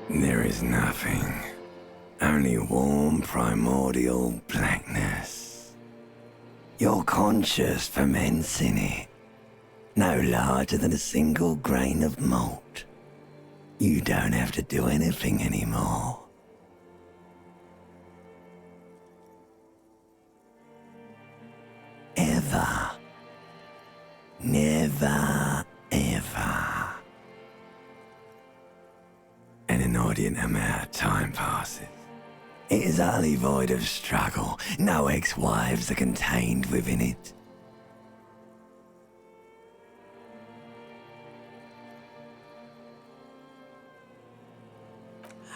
There is nothing. Only warm primordial blackness. Your conscious ferments in it. No larger than a single grain of malt. You don't have to do anything anymore. Ever. Never, ever. An inordinate amount of time passes. It is utterly void of struggle. No ex-wives are contained within it.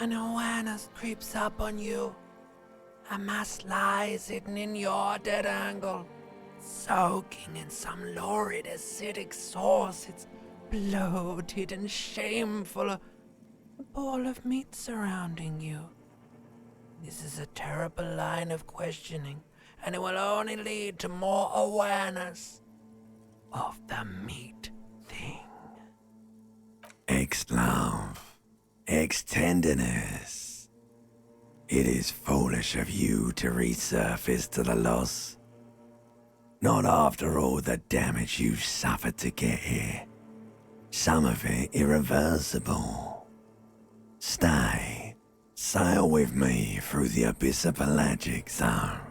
An awareness creeps up on you. A mass lies hidden in your dead angle, soaking in some lurid acidic sauce. It's bloated and shameful, a ball of meat surrounding you. This is a terrible line of questioning, and it will only lead to more awareness of the meat thing. Ex-love, ex-tenderness. It is foolish of you to resurface to the loss. Not after all the damage you've suffered to get here. Some of it irreversible. Stay. Sail with me through the abyss of pelagic zone.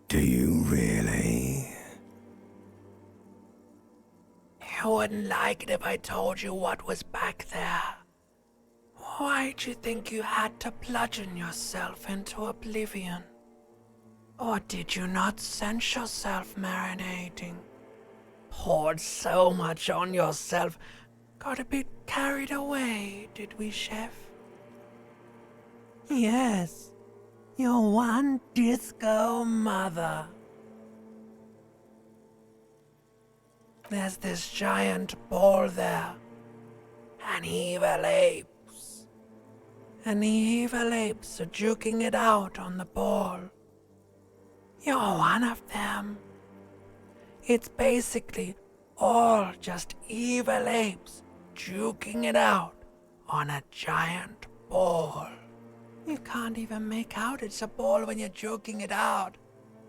Do you really? You wouldn't like it if I told you what was back there. Why'd you think you had to bludgeon yourself into oblivion? Or did you not sense yourself marinating? Poured so much on yourself, got a bit carried away, did we, Chef? Yes, your one disco mother. There's this giant ball there, and evil apes. And the evil apes are juking it out on the ball. You're one of them. It's basically all just evil apes juking it out on a giant ball. You can't even make out it's a ball when you're juking it out.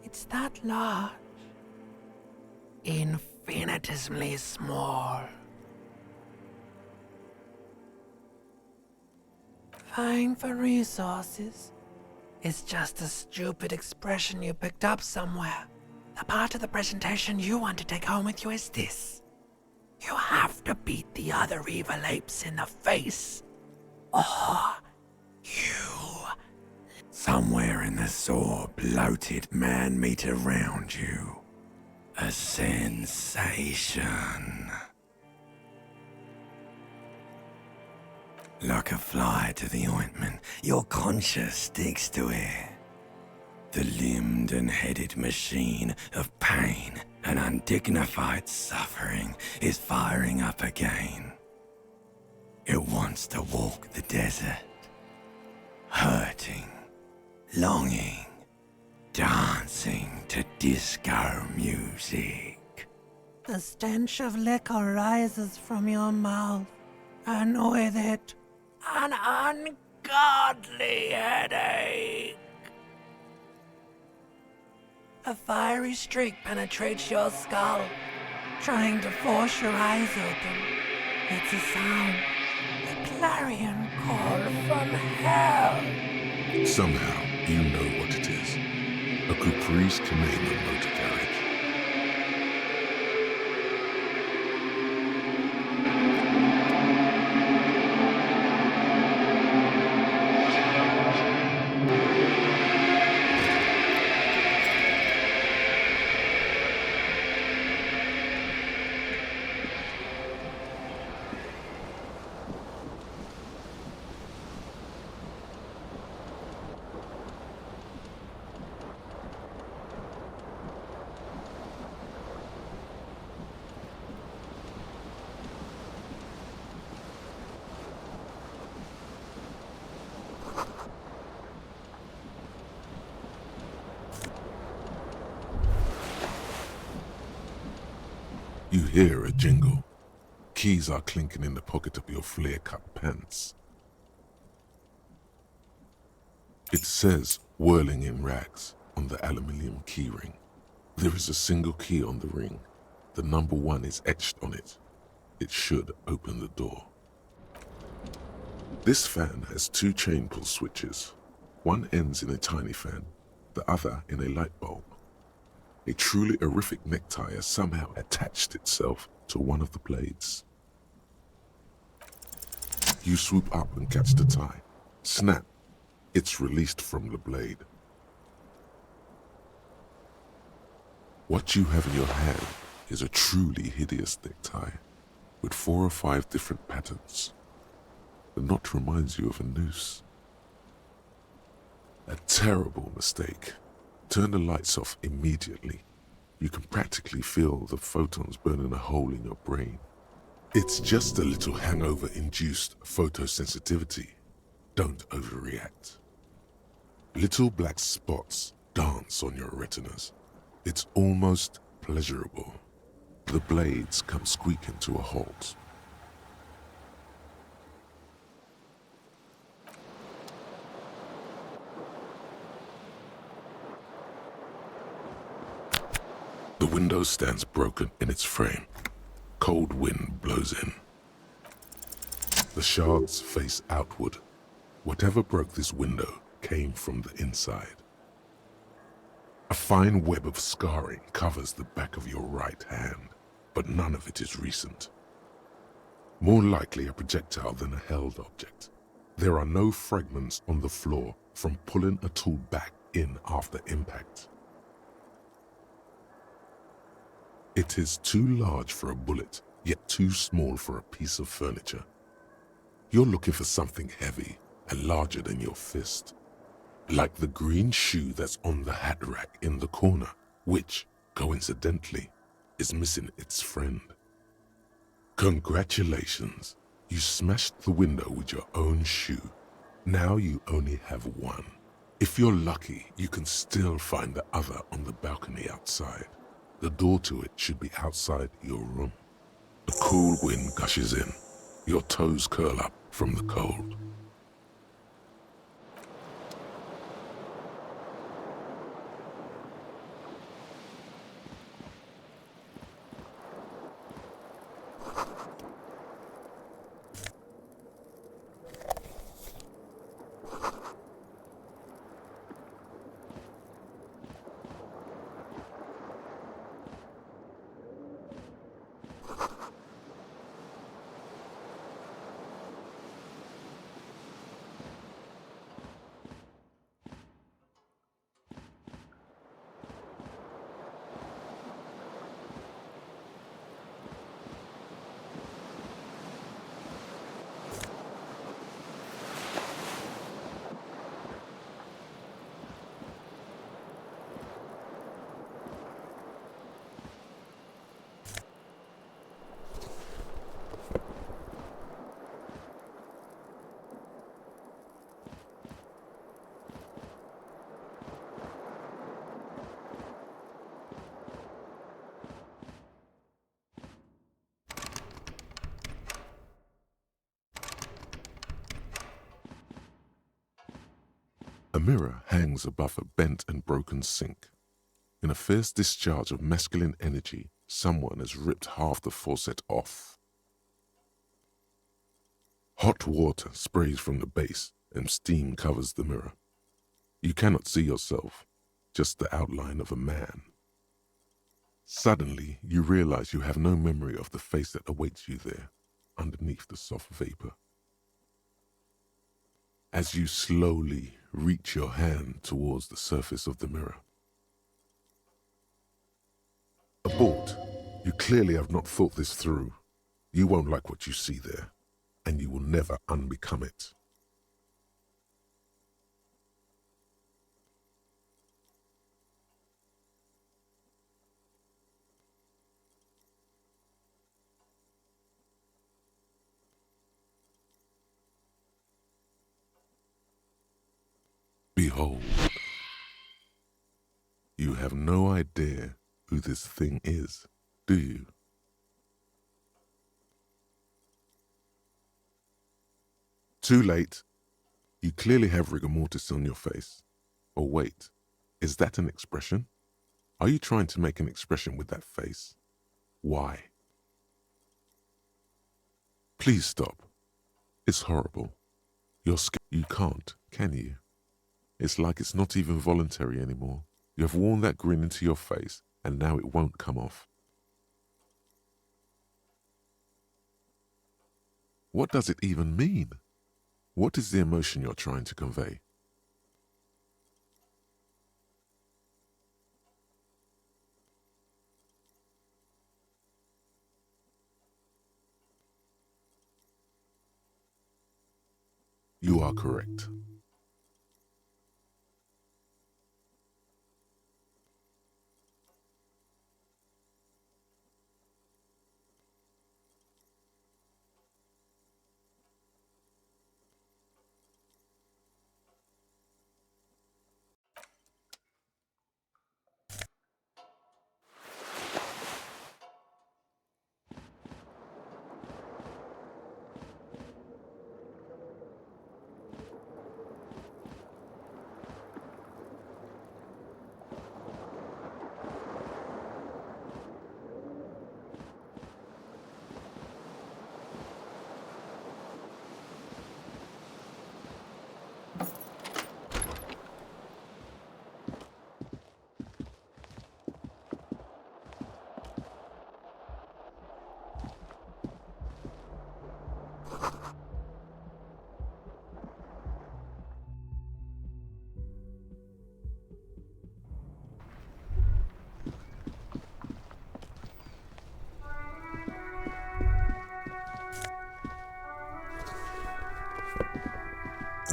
It's that large. Infinitesimally small. Vying for resources is just a stupid expression you picked up somewhere. The part of the presentation you want to take home with you is this. You have to beat the other evil apes in the face, or you... Somewhere in the sore, bloated man-meat around you. A sensation. Like a fly to the ointment, your conscience sticks to it. The limbed and headed machine of pain and undignified suffering is firing up again. It wants to walk the desert, hurting, longing, dancing to disco music. The stench of liquor rises from your mouth, and with it, an ungodly headache. A fiery streak penetrates your skull, trying to force your eyes open. It's a sound, a clarion call from hell. Somehow, you know what it is. A caprice commando motor carriage. You hear a jingle. Keys are clinking in the pocket of your flare-cut pants. It says "whirling in rags" on the aluminium keyring. There is a single key on the ring. The number 1 is etched on it. It should open the door. This fan has 2 chain pull switches. One ends in a tiny fan, the other in a light bulb. A truly horrific necktie has somehow attached itself to one of the blades. You swoop up and catch the tie. Snap! It's released from the blade. What you have in your hand is a truly hideous necktie with 4 or 5 different patterns. The knot reminds you of a noose. A terrible mistake. Turn the lights off immediately. You can practically feel the photons burning a hole in your brain. It's just a little hangover-induced photosensitivity. Don't overreact. Little black spots dance on your retinas. It's almost pleasurable. The blades come squeaking to a halt. The window stands broken in its frame. Cold wind blows in. The shards face outward. Whatever broke this window came from the inside. A fine web of scarring covers the back of your right hand, but none of it is recent. More likely a projectile than a held object. There are no fragments on the floor from pulling a tool back in after impact. It is too large for a bullet, yet too small for a piece of furniture. You're looking for something heavy and larger than your fist. Like the green shoe that's on the hat rack in the corner, which, coincidentally, is missing its friend. Congratulations, you smashed the window with your own shoe. Now you only have one. If you're lucky, you can still find the other on the balcony outside. The door to it should be outside your room. The cool wind gushes in. Your toes curl up from the cold. A mirror hangs above a bent and broken sink. In a fierce discharge of masculine energy, someone has ripped half the faucet off. Hot water sprays from the base and steam covers the mirror. You cannot see yourself, just the outline of a man. Suddenly, you realize you have no memory of the face that awaits you there, underneath the soft vapor. As you slowly reach your hand towards the surface of the mirror. Abort. You clearly have not thought this through. You won't like what you see there, and you will never unbecome it. Behold. You have no idea who this thing is, do you? Too late. You clearly have rigor mortis on your face. Or wait, is that an expression? Are you trying to make an expression with that face? Why? Please stop. It's horrible. You can't, can you? It's like it's not even voluntary anymore. You have worn that grin into your face, and now it won't come off. What does it even mean? What is the emotion you're trying to convey? You are correct.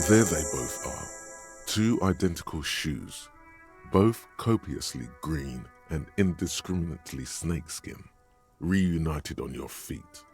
There they both are, two identical shoes, both copiously green and indiscriminately snakeskin, reunited on your feet.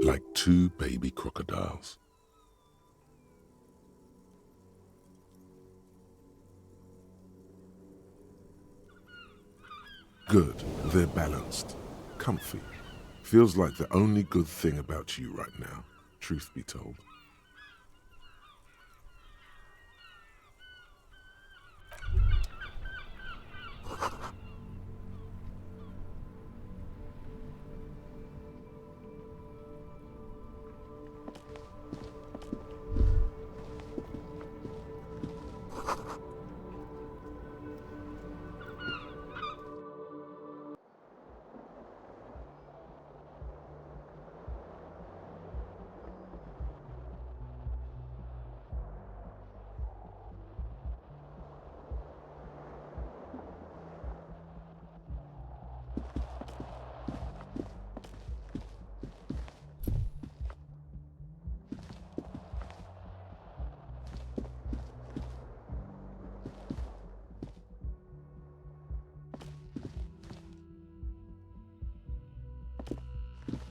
Like two baby crocodiles. Good, they're balanced, comfy. Feels like the only good thing about you right now, truth be told.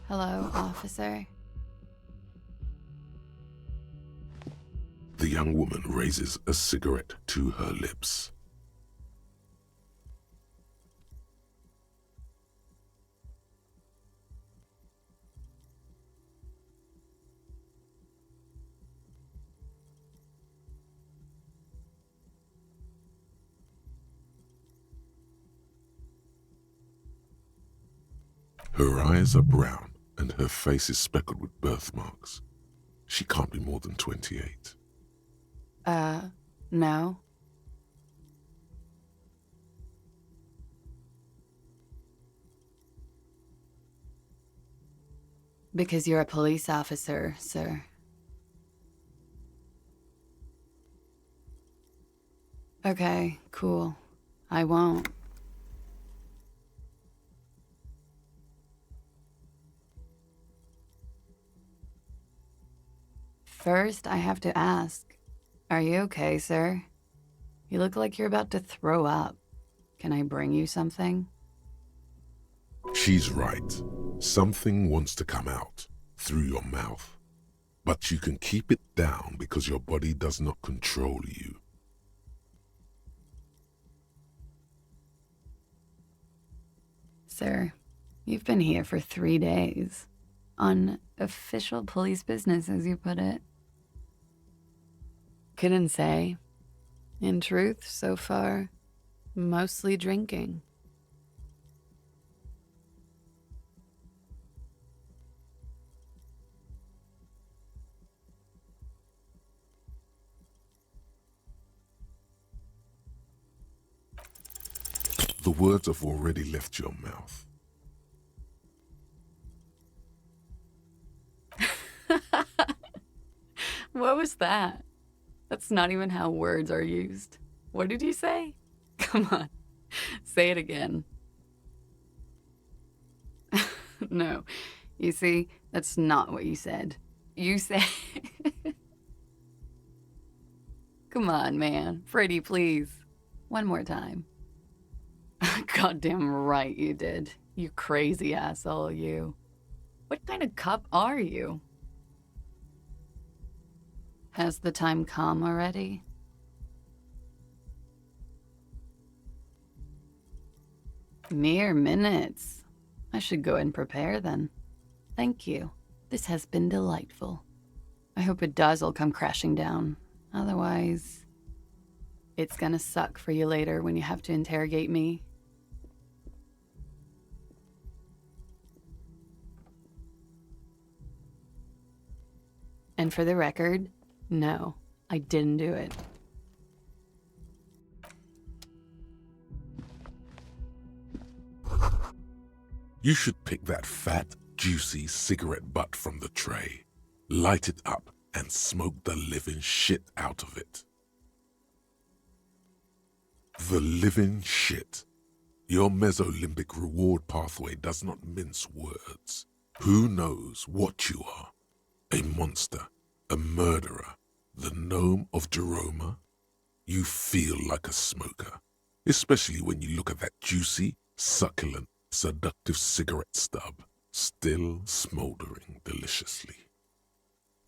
Hello, officer. The young woman raises a cigarette to her lips. Her eyes are brown and her face is speckled with birthmarks. She can't be more than 28. No. Because you're a police officer, sir. Okay, cool. I won't. First, I have to ask, are you okay, sir? You look like you're about to throw up. Can I bring you something? She's right. Something wants to come out through your mouth. But you can keep it down because your body does not control you. Sir, you've been here for 3 days. On official police business, as you put it. Couldn't say. In truth, so far, mostly drinking. The words have already left your mouth. What was that? That's not even how words are used. What did you say? Come on, say it again. No, you see, that's not what you said. You said... Come on, man. Freddie, please. One more time. Goddamn right you did. You crazy asshole, you. What kind of cop are you? Has the time come already? Mere minutes. I should go and prepare then. Thank you. This has been delightful. I hope it does all come crashing down. Otherwise, it's gonna suck for you later when you have to interrogate me. And for the record, no, I didn't do it. You should pick that fat, juicy cigarette butt from the tray, light it up, and smoke the living shit out of it. The living shit. Your mesolimbic reward pathway does not mince words. Who knows what you are? A monster, a murderer, the gnome of Jeroma? You feel like a smoker, especially when you look at that juicy, succulent, seductive cigarette stub, still smoldering deliciously.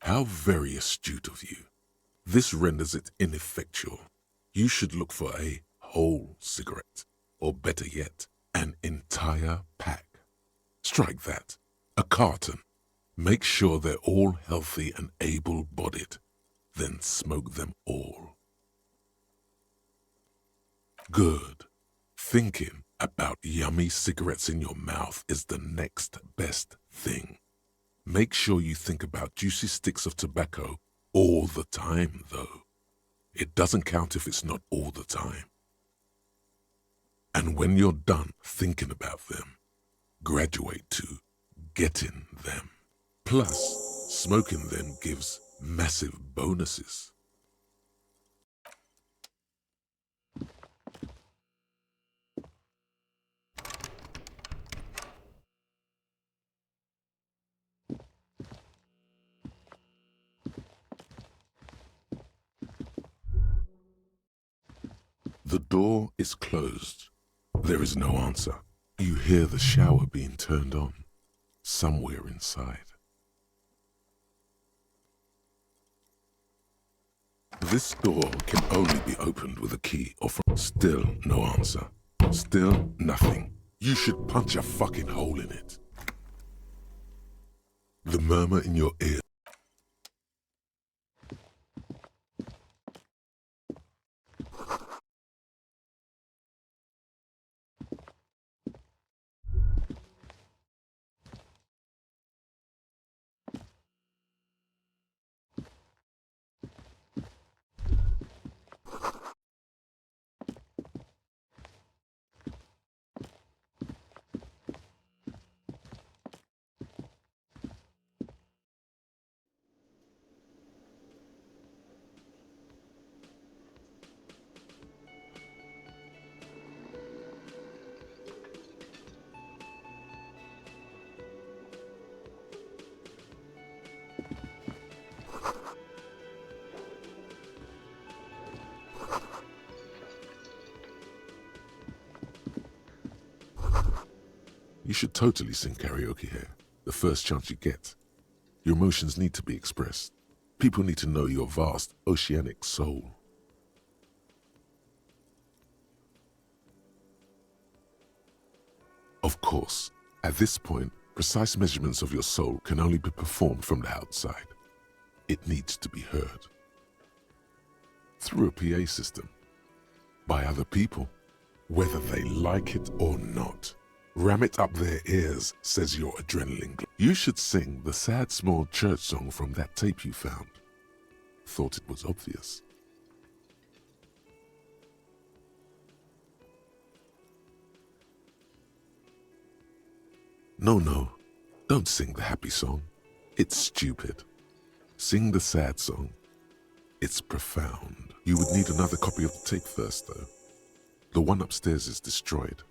How very astute of you. This renders it ineffectual. You should look for a whole cigarette, or better yet, an entire pack. Strike that, a carton. Make sure they're all healthy and able-bodied, then smoke them all. Good. Thinking about yummy cigarettes in your mouth is the next best thing. Make sure you think about juicy sticks of tobacco all the time, though. It doesn't count if it's not all the time. And when you're done thinking about them, graduate to getting them. Plus, smoking them gives massive bonuses. The door is closed. There is no answer. You hear the shower being turned on, somewhere inside. This door can only be opened with a key or from... Still no answer. Still nothing. You should punch a fucking hole in it. The murmur in your ear. You should totally sing karaoke here, the first chance you get. Your emotions need to be expressed. People need to know your vast, oceanic soul. Of course, at this point, precise measurements of your soul can only be performed from the outside. It needs to be heard. Through a PA system. By other people. Whether they like it or not. Ram it up their ears, says your adrenaline. You should sing the sad small church song from that tape you found. Thought it was obvious. No, don't sing the happy song. It's stupid. Sing the sad song. It's profound. You would need another copy of the tape first, though. The one upstairs is destroyed.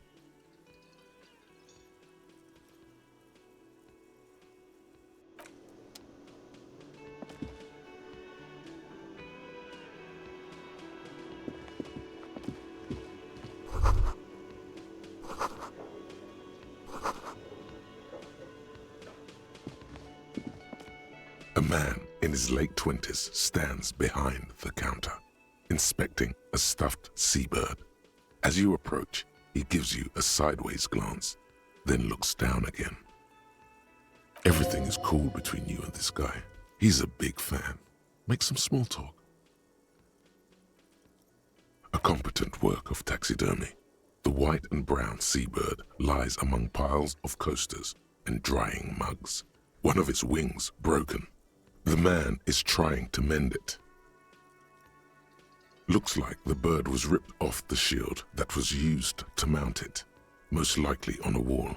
A man in his late 20s stands behind the counter, inspecting a stuffed seabird. As you approach, he gives you a sideways glance, then looks down again. Everything is cool between you and this guy. He's a big fan. Make some small talk. A competent work of taxidermy. The white and brown seabird lies among piles of coasters and drying mugs. One of its wings broken. The man is trying to mend it. Looks like the bird was ripped off the shield that was used to mount it, most likely on a wall.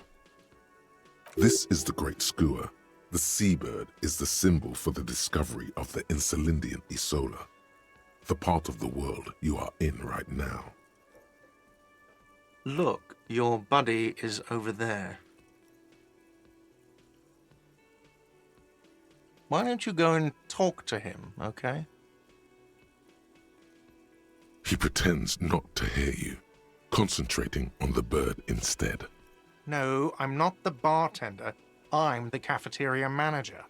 This is the Great Skua. The seabird is the symbol for the discovery of the Insulindian Isola, the part of the world you are in right now. Look, your buddy is over there. Why don't you go and talk to him, okay? He pretends not to hear you, concentrating on the bird instead. No, I'm not the bartender. I'm the cafeteria manager.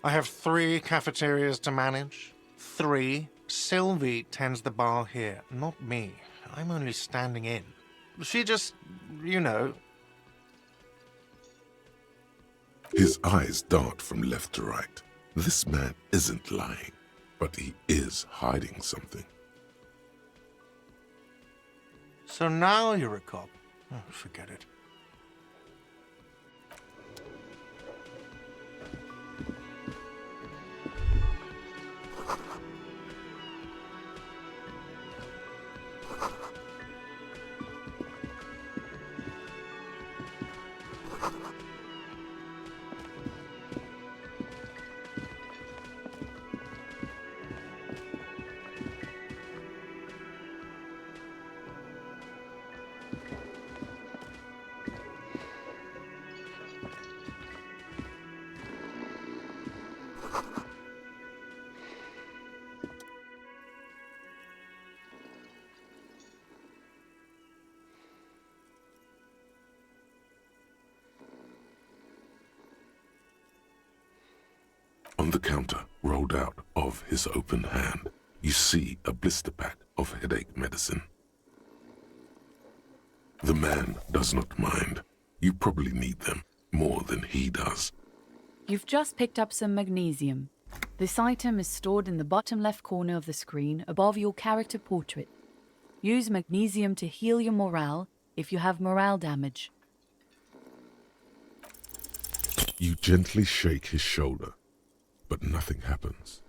I have 3 cafeterias to manage. 3. Sylvie tends the bar here, not me. I'm only standing in. She just, you know... His eyes dart from left to right. This man isn't lying, but he is hiding something. So now you're a cop. Oh, forget it. On the counter, rolled out of his open hand, you see a blister pack of headache medicine. The man does not mind. You probably need them more than he does. You've just picked up some magnesium. This item is stored in the bottom left corner of the screen above your character portrait. Use magnesium to heal your morale if you have morale damage. You gently shake his shoulder, but nothing happens.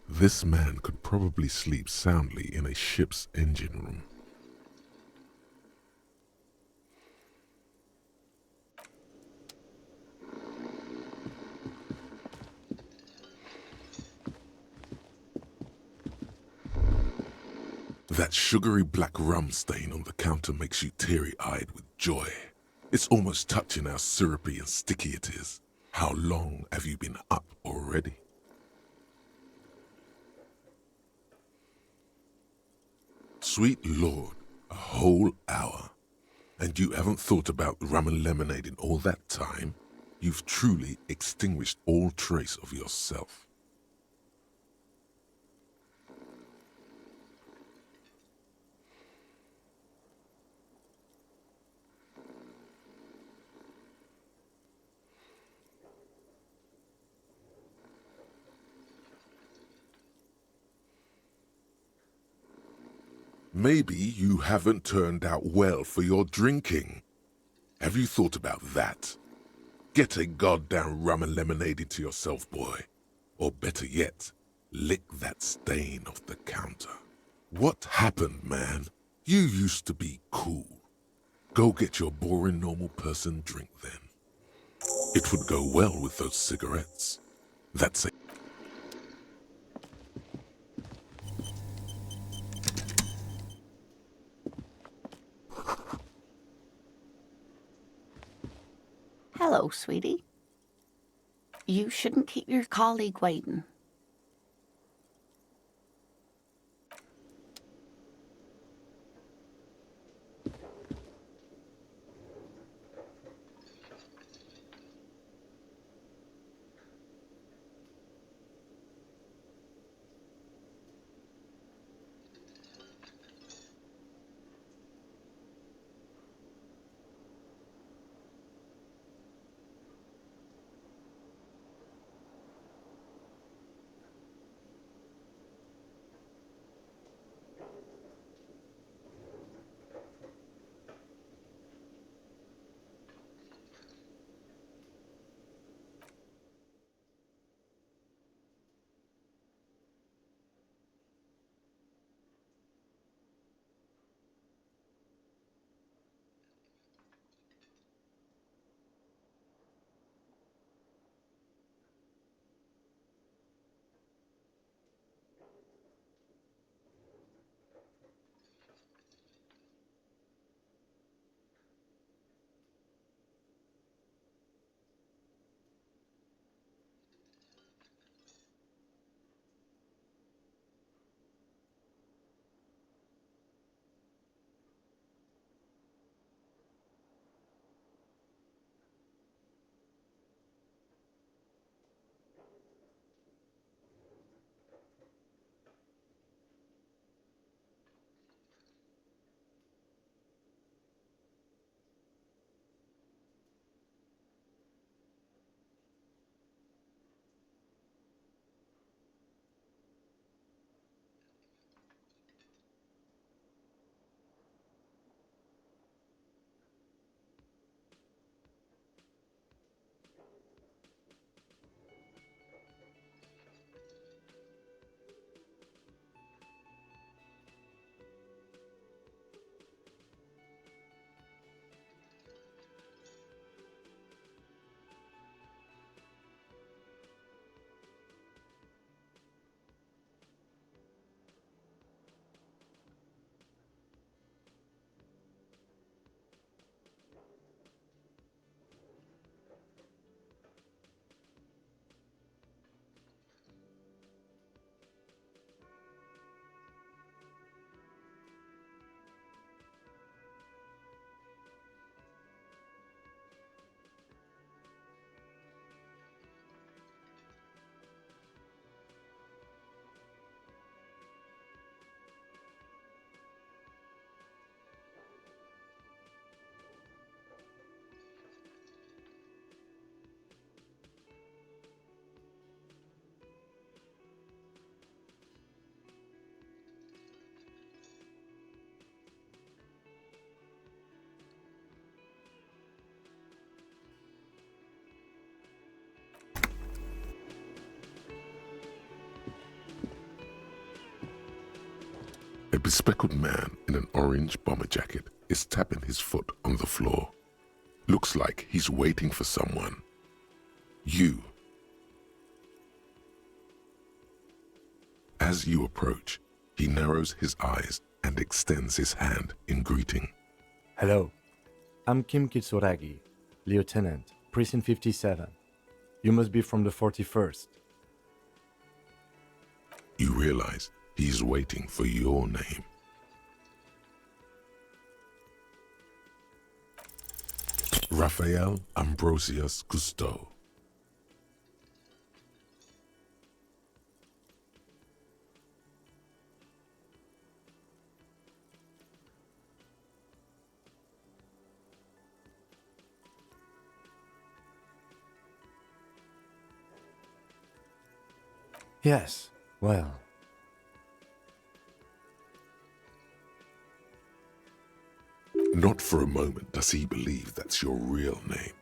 This man could probably sleep soundly in a ship's engine room. That sugary black rum stain on the counter makes you teary-eyed with joy. It's almost touching how syrupy and sticky it is. How long have you been up already? Sweet Lord, A whole hour. And you haven't thought about rum and lemonade in all that time? You've truly extinguished all trace of yourself. Maybe you haven't turned out well for your drinking. Have you thought about that? Get a goddamn rum and lemonade into yourself, boy. Or better yet, lick that stain off the counter. What happened, man? You used to be cool. Go get your boring normal person drink then. It would go well with those cigarettes. That's it. Hello, sweetie. You shouldn't keep your colleague waiting. A bespectacled man in an orange bomber jacket is tapping his foot on the floor. Looks like he's waiting for someone. You. As you approach, he narrows his eyes and extends his hand in greeting. Hello, I'm Kim Kitsuragi, Lieutenant, Precinct 57. You must be from the 41st. You realize he's waiting for your name. Raphael Ambrosius Cousteau. Yes, well, Not for a moment does he believe that's your real name.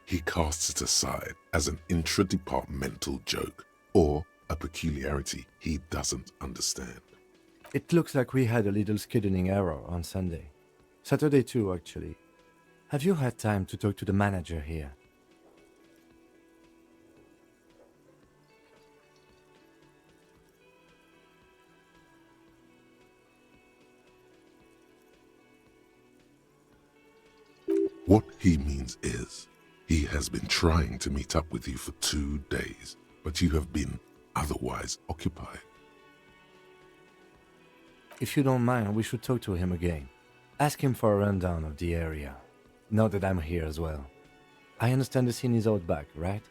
He casts it aside as an intra-departmental joke or a peculiarity he doesn't understand. it looks like we had a little scheduling error on Sunday. Saturday too, actually. Have you had time to talk to the manager here? What he means is, he has been trying to meet up with you for 2 days, but you have been otherwise occupied. If you don't mind, we should talk to him again. Ask him for a rundown of the area. Now that I'm here as well. I understand the scene is out back, right?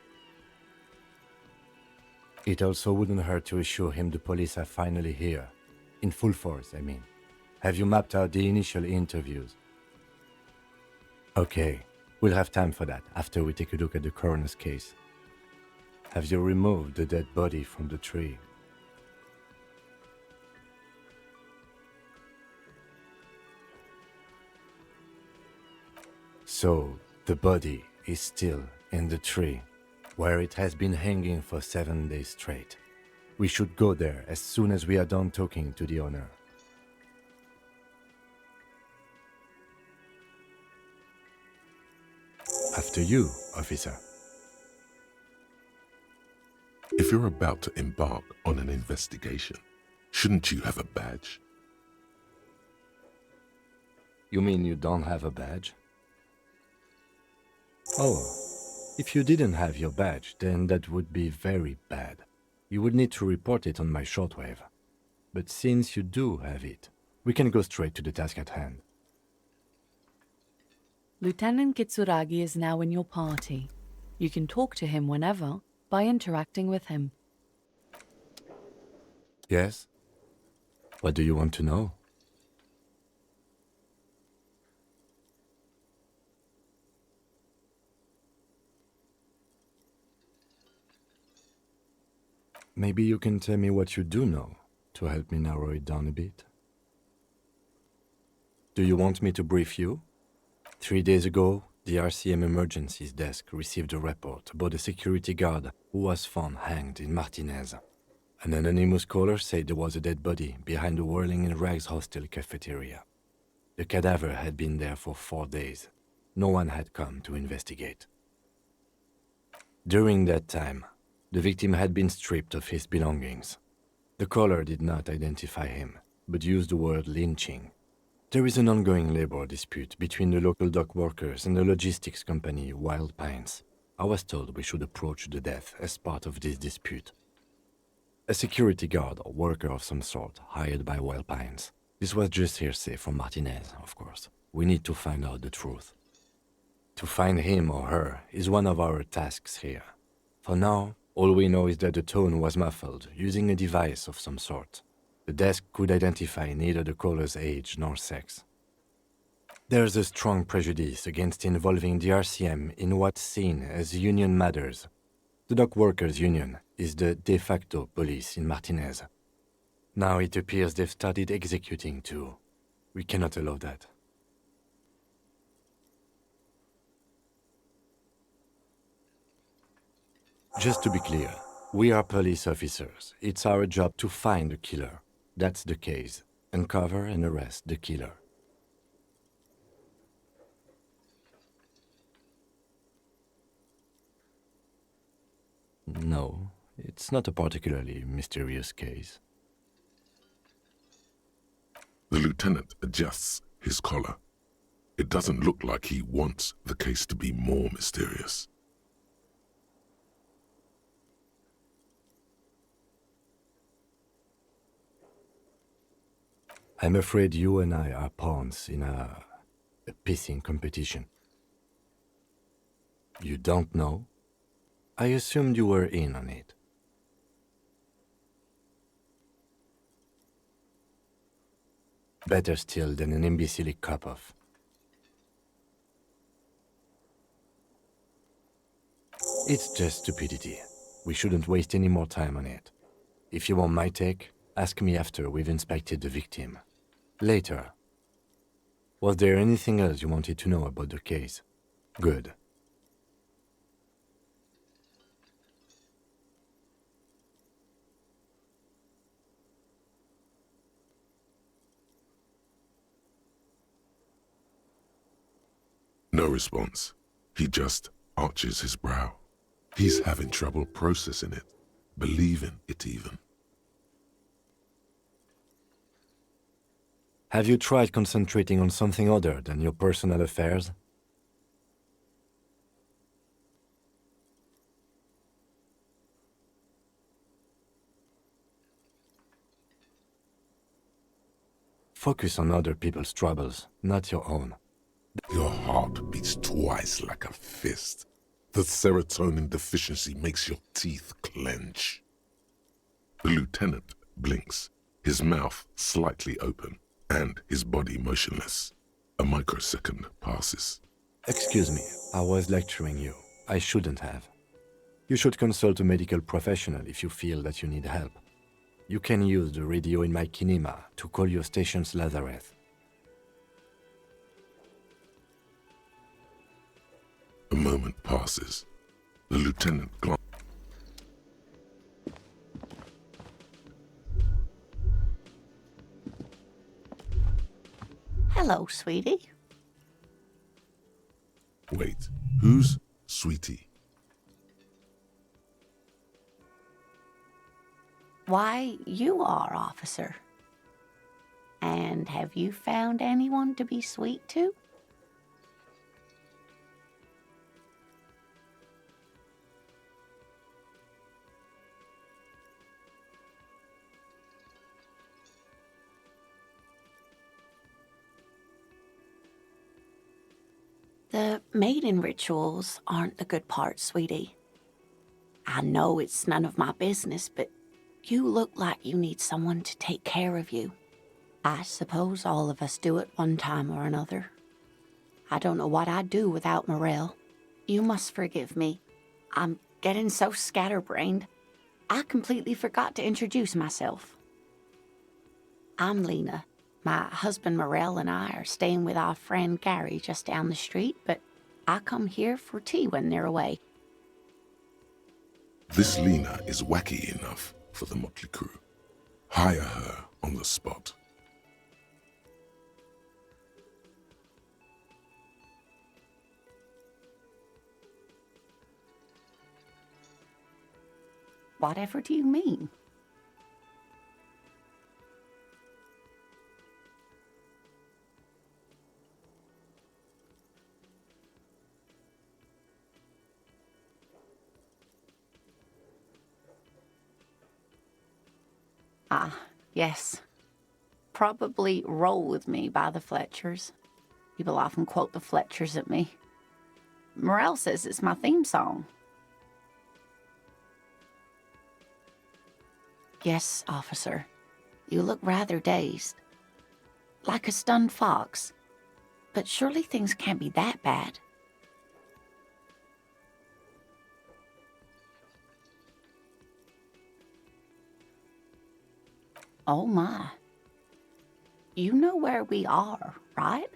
It also wouldn't hurt to assure him the police are finally here. In full force, I mean. Have you mapped out the initial interviews? Okay, we'll have time for that after we take a look at the coroner's case. Have you removed the dead body from the tree? So, the body is still in the tree, where it has been hanging for 7 days straight. We should go there as soon as we are done talking to the owner. After you, officer. If you're about to embark on an investigation, shouldn't you have a badge? You mean you don't have a badge? Oh, if you didn't have your badge, then that would be very bad. You would need to report it on my shortwave. But since you do have it, we can go straight to the task at hand. Lieutenant Kitsuragi is now in your party. You can talk to him whenever by interacting with him. Yes? What do you want to know? Maybe you can tell me what you do know to help me narrow it down a bit. Do you want me to brief you? 3 days ago, the RCM Emergencies Desk received a report about a security guard who was found hanged in Martinez. An anonymous caller said there was a dead body behind the Whirling in Rags hostel cafeteria. The cadaver had been there for 4 days. No one had come to investigate. During that time, the victim had been stripped of his belongings. The caller did not identify him, but used the word lynching. There is an ongoing labor dispute between the local dock workers and the logistics company Wild Pines. I was told we should approach the death as part of this dispute. A security guard or worker of some sort hired by Wild Pines. This was just hearsay from Martinez, of course. We need to find out the truth. To find him or her is one of our tasks here. For now, all we know is that the tone was muffled using a device of some sort. The desk could identify neither the caller's age nor sex. There's a strong prejudice against involving the RCM in what's seen as union matters. The dock workers' union is the de facto police in Martinez. Now it appears they've started executing too. We cannot allow that. Just to be clear, we are police officers. It's our job to find the killer. That's the case. Uncover and arrest the killer. No, it's not a particularly mysterious case. The lieutenant adjusts his collar. It doesn't look like he wants the case to be more mysterious. I'm afraid you and I are pawns in a pissing competition. You don't know? I assumed you were in on it. Better still than an imbecilic cop-off. It's just stupidity. We shouldn't waste any more time on it. If you want my take, ask me after we've inspected the victim. Later. Was there anything else you wanted to know about the case? Good. No response. He just arches his brow. He's having trouble processing it, believing it even. Have you tried concentrating on something other than your personal affairs? Focus on other people's troubles, not your own. Your heart beats twice like a fist. The serotonin deficiency makes your teeth clench. The lieutenant blinks, his mouth slightly open, and his body motionless. A microsecond passes. Excuse me, I was lecturing you. I shouldn't have. You should consult a medical professional if you feel that you need help. You can use the radio in my kinema to call your station's Lazareth. A moment passes. The lieutenant glances. Hello, sweetie. Wait, who's Sweetie? Why, you are, officer. And have you found anyone to be sweet to? The mating rituals aren't the good part, sweetie. I know it's none of my business, but you look like you need someone to take care of you. I suppose all of us do at one time or another. I don't know what I'd do without Morel. You must forgive me. I'm getting so scatterbrained. I completely forgot to introduce myself. I'm Lena. My husband Morel and I are staying with our friend Gary just down the street, but I come here for tea when they're away. This Lena is wacky enough for the motley crew. Hire her on the spot. Whatever do you mean? Ah, yes. Probably Roll With Me by the Fletchers. People often quote the Fletchers at me. Morel says it's my theme song. Yes, officer. You look rather dazed. Like a stunned fox. But surely things can't be that bad. Oh my. You know where we are, right?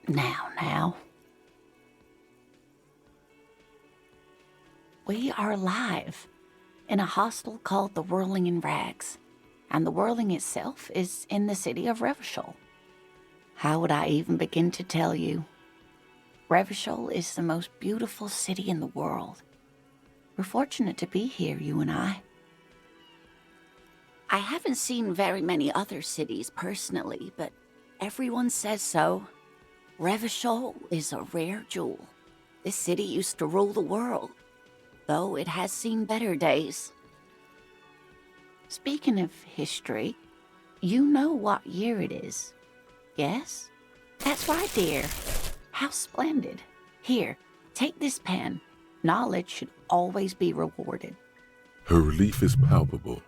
Now. We are live in a hostel called the Whirling in Rags, and the Whirling itself is in the city of Revachol. How would I even begin to tell you? Revachol is the most beautiful city in the world. We're fortunate to be here, you and I. I haven't seen very many other cities personally, but everyone says so. Revachol is a rare jewel. This city used to rule the world, though it has seen better days. Speaking of history, you know what year it is, yes? That's right, dear. How splendid. Here, take this pen. Knowledge should always be rewarded. Her relief is palpable.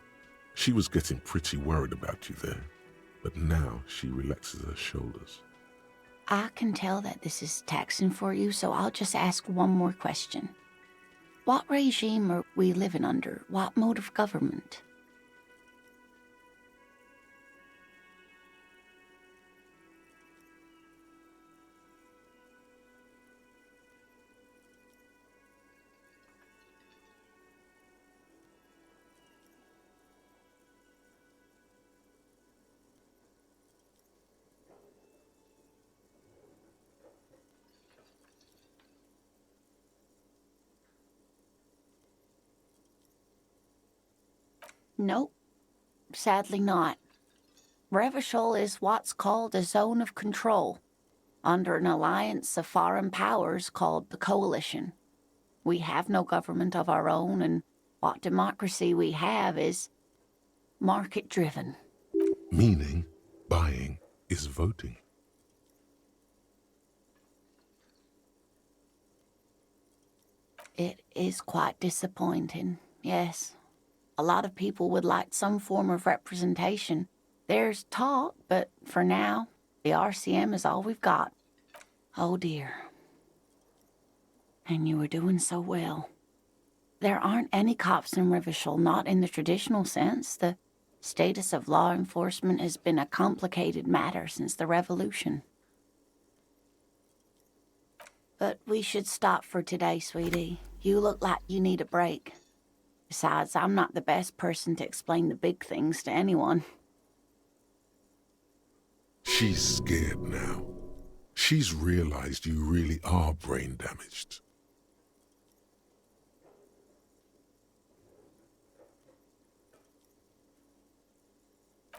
She was getting pretty worried about you there, but now she relaxes her shoulders. I can tell that this is taxing for you, so I'll just ask one more question. What regime are we living under? What mode of government? Nope, sadly not. Revachol is what's called a zone of control, under an alliance of foreign powers called the Coalition. We have no government of our own, and what democracy we have is market-driven. Meaning, buying is voting. It is quite disappointing, yes. A lot of people would like some form of representation. There's talk, but for now, the RCM is all we've got. Oh dear. And you were doing so well. There aren't any cops in Revachol, not in the traditional sense. The status of law enforcement has been a complicated matter since the revolution. But we should stop for today, sweetie. You look like you need a break. Besides, I'm not the best person to explain the big things to anyone. She's scared now. She's realized you really are brain damaged.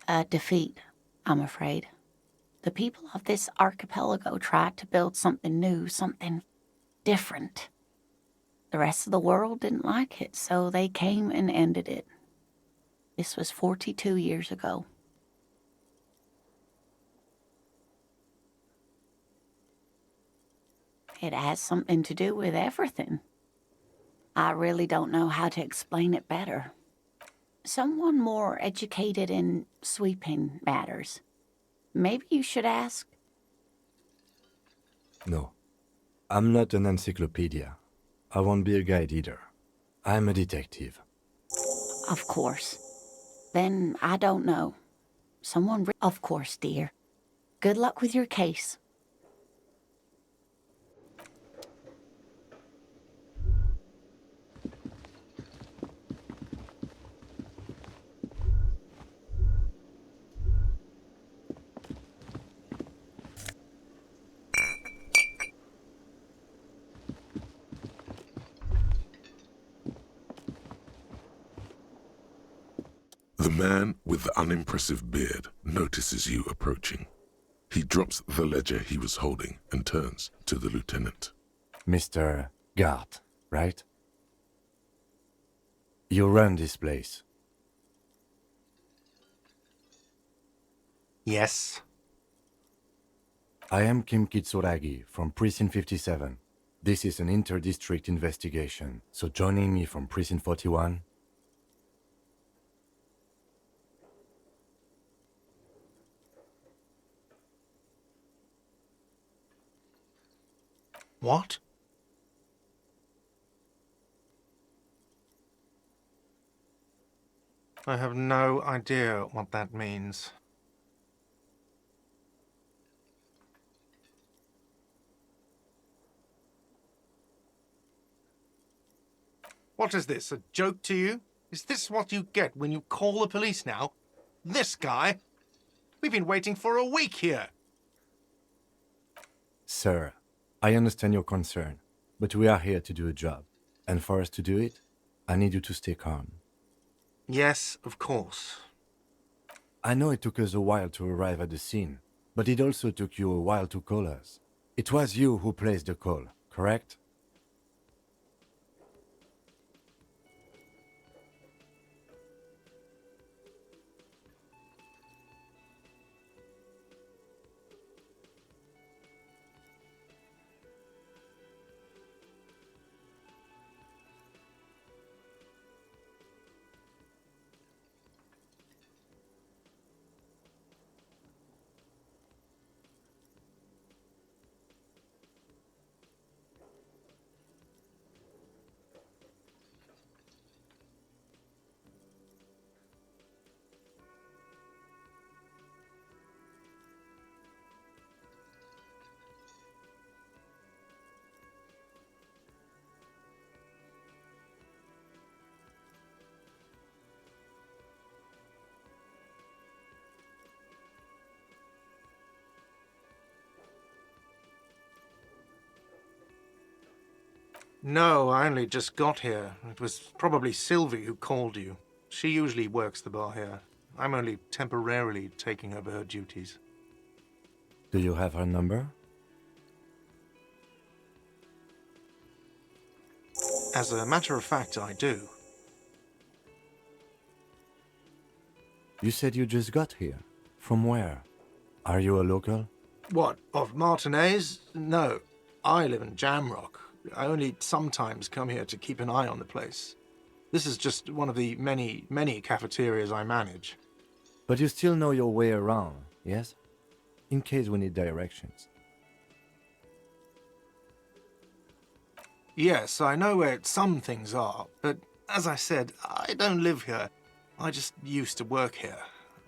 A defeat, I'm afraid. The people of this archipelago tried to build something new, something different. The rest of the world didn't like it, so they came and ended it. This was 42 years ago. It has something to do with everything. I really don't know how to explain it better. Someone more educated in sweeping matters. Maybe you should ask. No, I'm not an encyclopedia. I won't be a guide either. I'm a detective. Of course. Then I don't know. Of course, dear. Good luck with your case. The man with the unimpressive beard notices you approaching. He drops the ledger he was holding and turns to the lieutenant. Mr. Gart, right? You run this place. Yes. I am Kim Kitsuragi from Precinct 57. This is an inter-district investigation, so joining me from Precinct 41. What? I have no idea what that means. What is this, a joke to you? Is this what you get when you call the police now? This guy? We've been waiting for a week here. Sir, I understand your concern, but we are here to do a job. And for us to do it, I need you to stay calm. Yes, of course. I know it took us a while to arrive at the scene, but it also took you a while to call us. It was you who placed the call, correct? No, I only just got here. It was probably Sylvie who called you. She usually works the bar here. I'm only temporarily taking over her duties. Do you have her number? As a matter of fact, I do. You said you just got here. From where? Are you a local? What, of Martinez? No. I live in Jamrock. I only sometimes come here to keep an eye on the place. This is just one of the many, many cafeterias I manage. But you still know your way around, yes? In case we need directions. Yes, I know where some things are, but as I said, I don't live here. I just used to work here.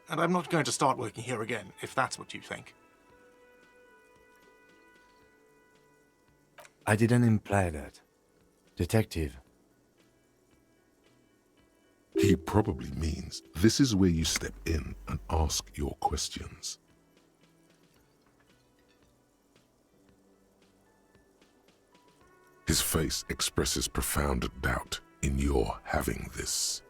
And I'm not going to start working here again, if that's what you think. I didn't imply that. Detective. He probably means this is where you step in and ask your questions. His face expresses profound doubt in your having this.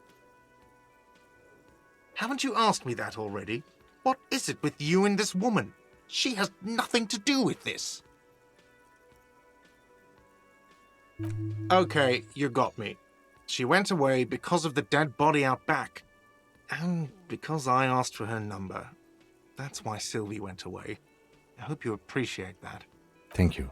Haven't you asked me that already? What is it with you and this woman? She has nothing to do with this. Okay, you got me. She went away because of the dead body out back. And because I asked for her number. That's why Sylvie went away. I hope you appreciate that. Thank you.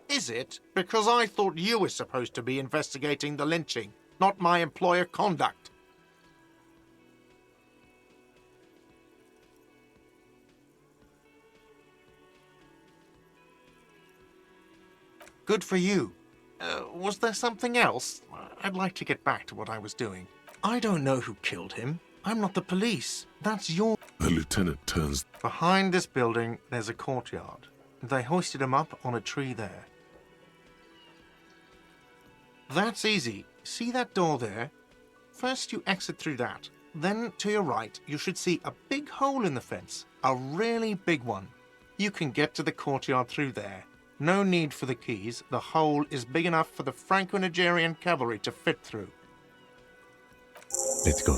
Is it? Because I thought you were supposed to be investigating the lynching, not my employer conduct. Good for you. Was there something else? I'd like to get back to what I was doing. I don't know who killed him. I'm not the police. That's your... The lieutenant turns. Behind this building, there's a courtyard. They hoisted him up on a tree there. That's easy. See that door there? First you exit through that. Then, to your right, you should see a big hole in the fence. A really big one. You can get to the courtyard through there. No need for the keys. The hole is big enough for the Franco-Nigerian cavalry to fit through. Let's go.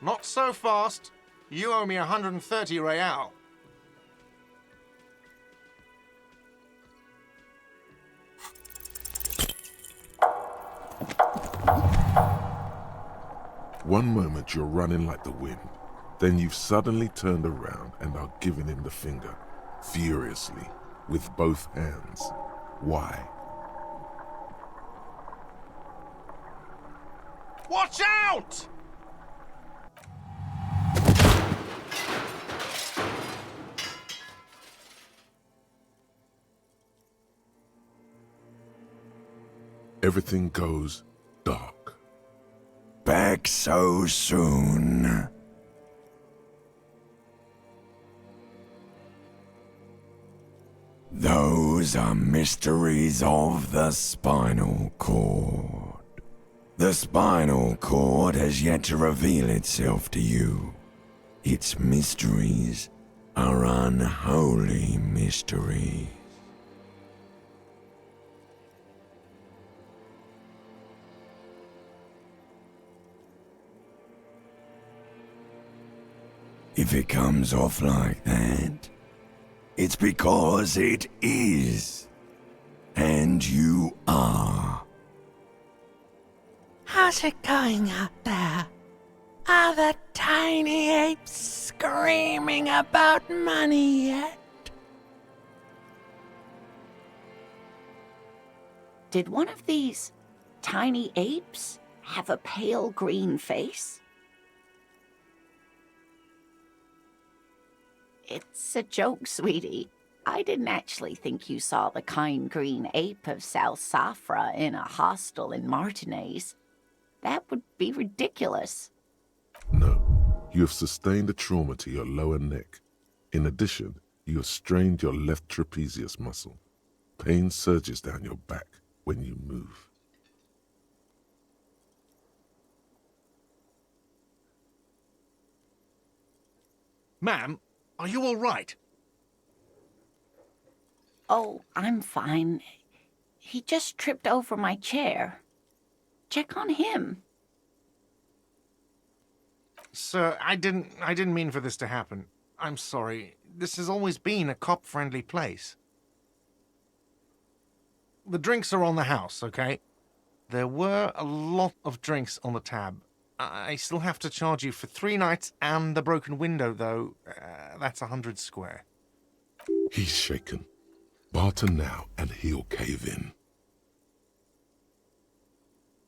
Not so fast. You owe me 130 real. One moment you're running like the wind. Then you've suddenly turned around and are giving him the finger. Furiously, with both hands. Why? Watch out! Everything goes dark. Back so soon? Those are mysteries of the spinal cord. The spinal cord has yet to reveal itself to you. Its mysteries are unholy mysteries. If it comes off like that, it's because it is. And you are. How's it going out there? Are the tiny apes screaming about money yet? Did one of these tiny apes have a pale green face? It's a joke, sweetie. I didn't actually think you saw the kind green ape of South Safra in a hostel in Martinez. That would be ridiculous. No, you have sustained a trauma to your lower neck. In addition, you have strained your left trapezius muscle. Pain surges down your back when you move. Ma'am, are you all right? Oh, I'm fine. He just tripped over my chair. Check on him. Sir, I didn't mean for this to happen. I'm sorry. This has always been a cop-friendly place. The drinks are on the house, okay? There were a lot of drinks on the tab. I still have to charge you for 3 nights and the broken window, though. That's 100 square. He's shaken. Barter now and he'll cave in.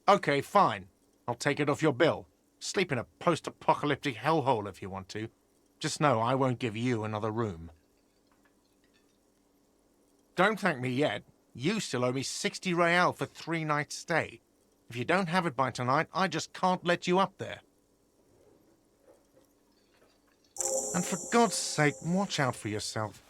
Okay, fine. I'll take it off your bill. Sleep in a post-apocalyptic hellhole if you want to. Just know I won't give you another room. Don't thank me yet. You still owe me 60 real for 3 nights stay. If you don't have it by tonight, I just can't let you up there. And for God's sake, watch out for yourself.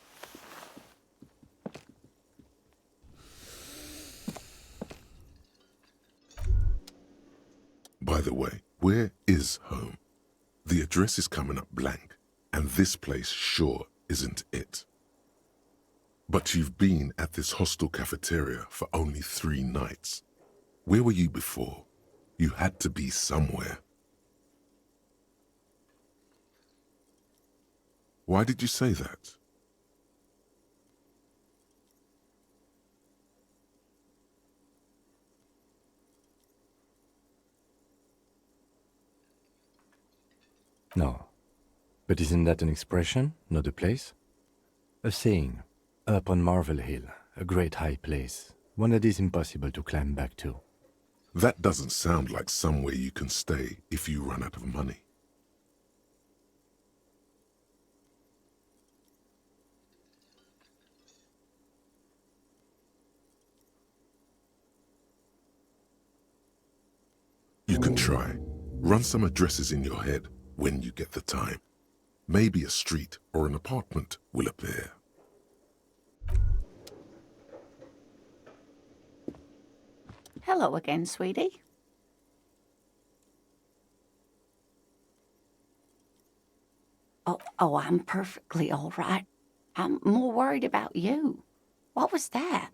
By the way, where is home? The address is coming up blank, and this place sure isn't it. But you've been at this hostel cafeteria for only 3 nights. Where were you before? You had to be somewhere. Why did you say that? No. But isn't that an expression, not a place? A saying, up on Marvel Hill, a great high place, one that is impossible to climb back to. That doesn't sound like somewhere you can stay if you run out of money. You can try. Run some addresses in your head when you get the time. Maybe a street or an apartment will appear. Hello again, sweetie. Oh, I'm perfectly all right. I'm more worried about you. What was that?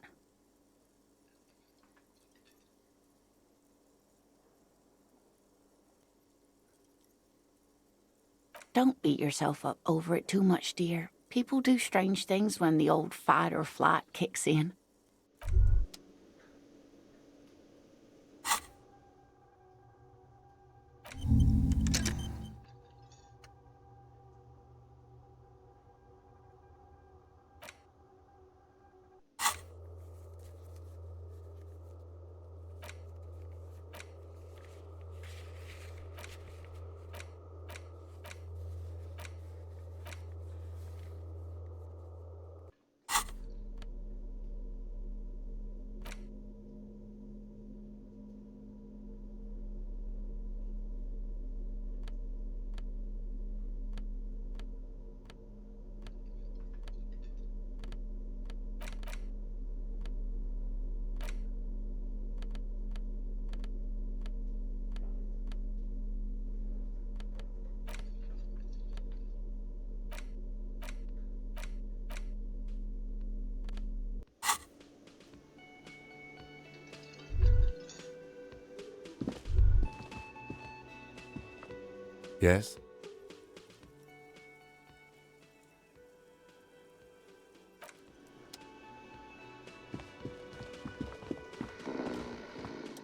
Don't beat yourself up over it too much, dear. People do strange things when the old fight or flight kicks in. Yes?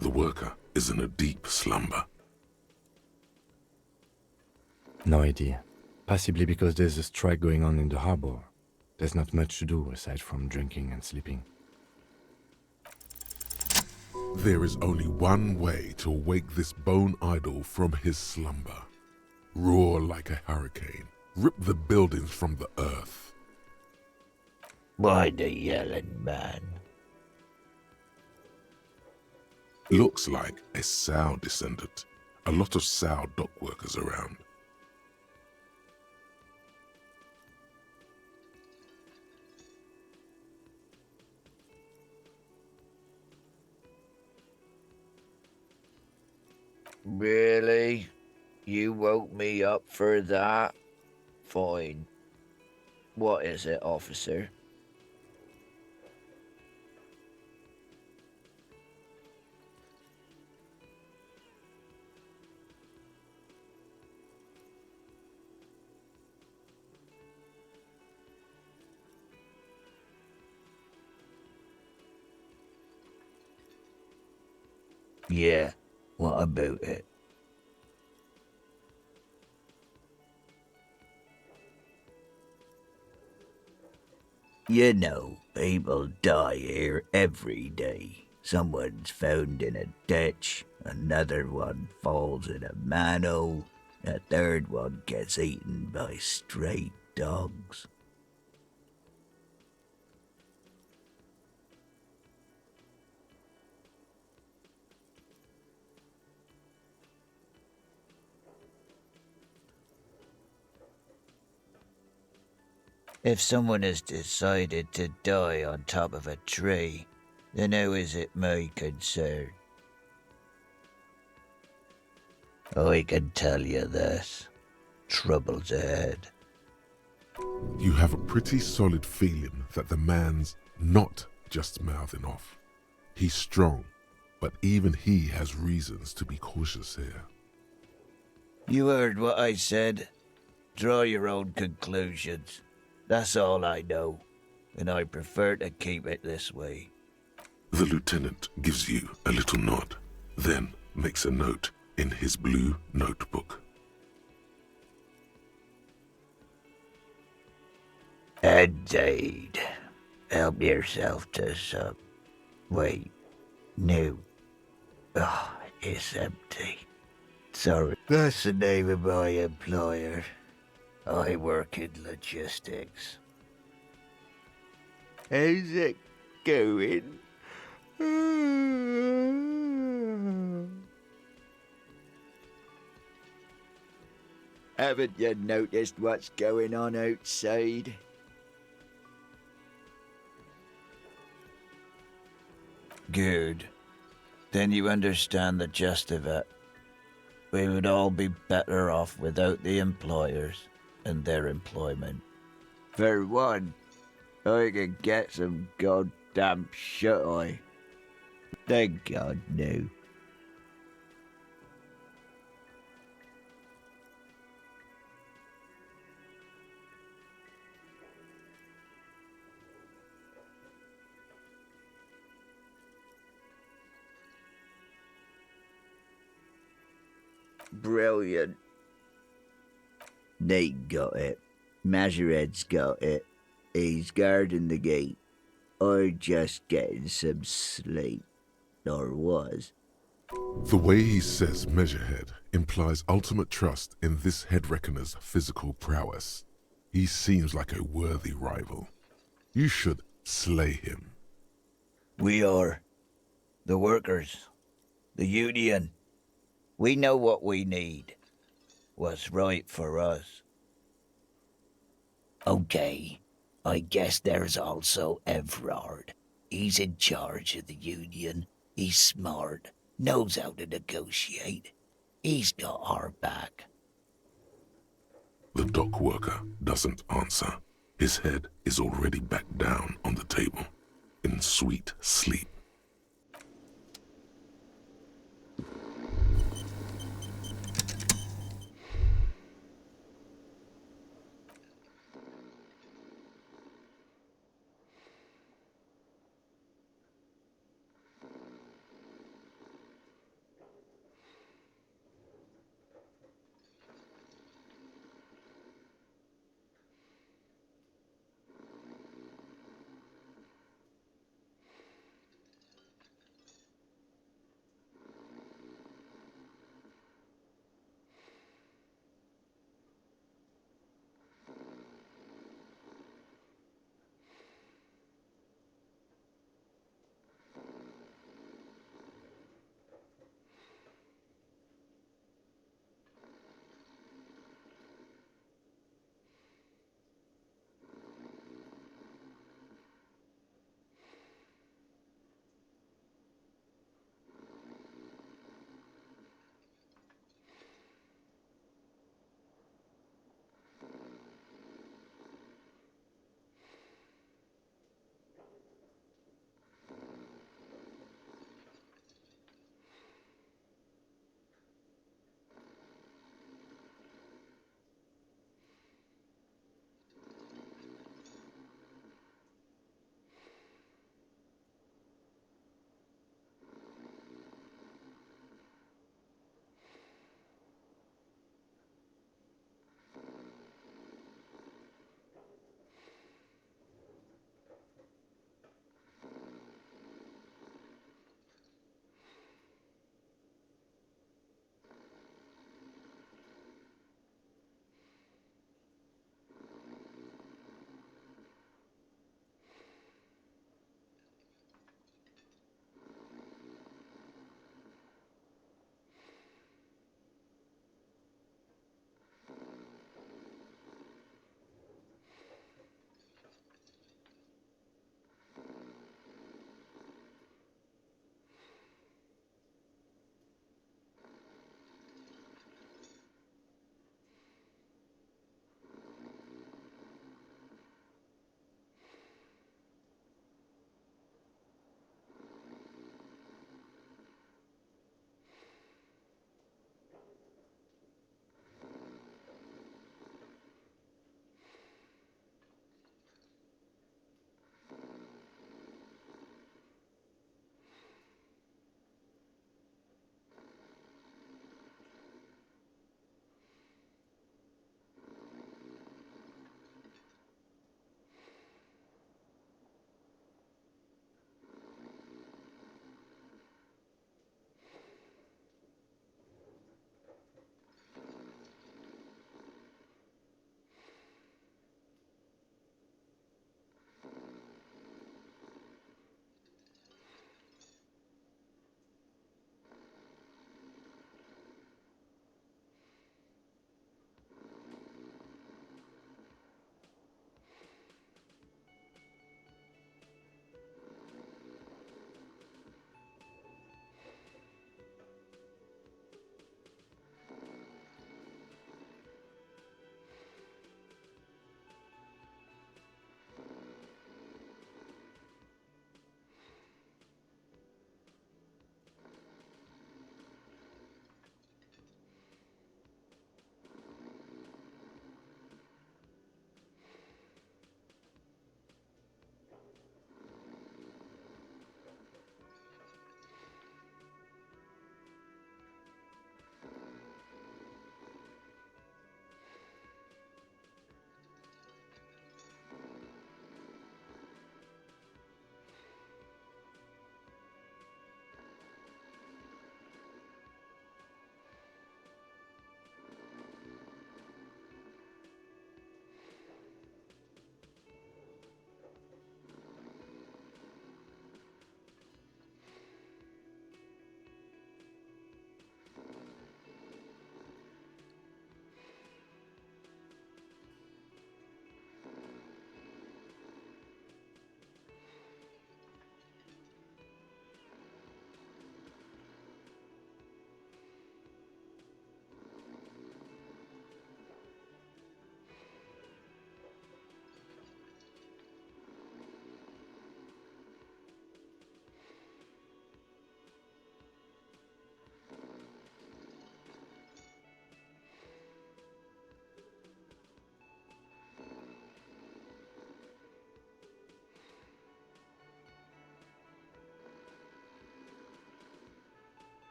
The worker is in a deep slumber. No idea. Possibly because there's a strike going on in the harbor. There's not much to do aside from drinking and sleeping. There is only one way to wake this bone idol from his slumber. Roar like a hurricane. Rip the buildings from the earth. Why the yelling, man? Looks like a sow descendant. A lot of sow dock workers around. Really? You woke me up for that? Fine. What is it, officer? Yeah, what about it? You know, people die here every day. Someone's found in a ditch, another one falls in a manhole, a third one gets eaten by stray dogs. If someone has decided to die on top of a tree, then how is it my concern? I can tell you this. Trouble's ahead. You have a pretty solid feeling that the man's not just mouthing off. He's strong, but even he has reasons to be cautious here. You heard what I said. Draw your own conclusions. That's all I know, and I prefer to keep it this way. The lieutenant gives you a little nod, then makes a note in his blue notebook. Indeed. Help yourself to some. Wait, no. Oh, it's empty. Sorry. That's the name of my employer. I work in logistics. How's it going? Haven't you noticed what's going on outside? Good. Then you understand the gist of it. We would all be better off without the employers and their employment. For one, I can get some goddamn shut-eye. Thank God, no. Brilliant. Nate got it. Majoret's got it. He's guarding the gate. I'm just getting some sleep. Or was. The way he says Measurehead implies ultimate trust in this head reckoner's physical prowess. He seems like a worthy rival. You should slay him. We are. The workers. The union. We know what we need. What's right for us. Okay. I guess there's also Everard. He's in charge of the union. He's smart. Knows how to negotiate. He's got our back. The dock worker doesn't answer. His head is already back down on the table, in sweet sleep.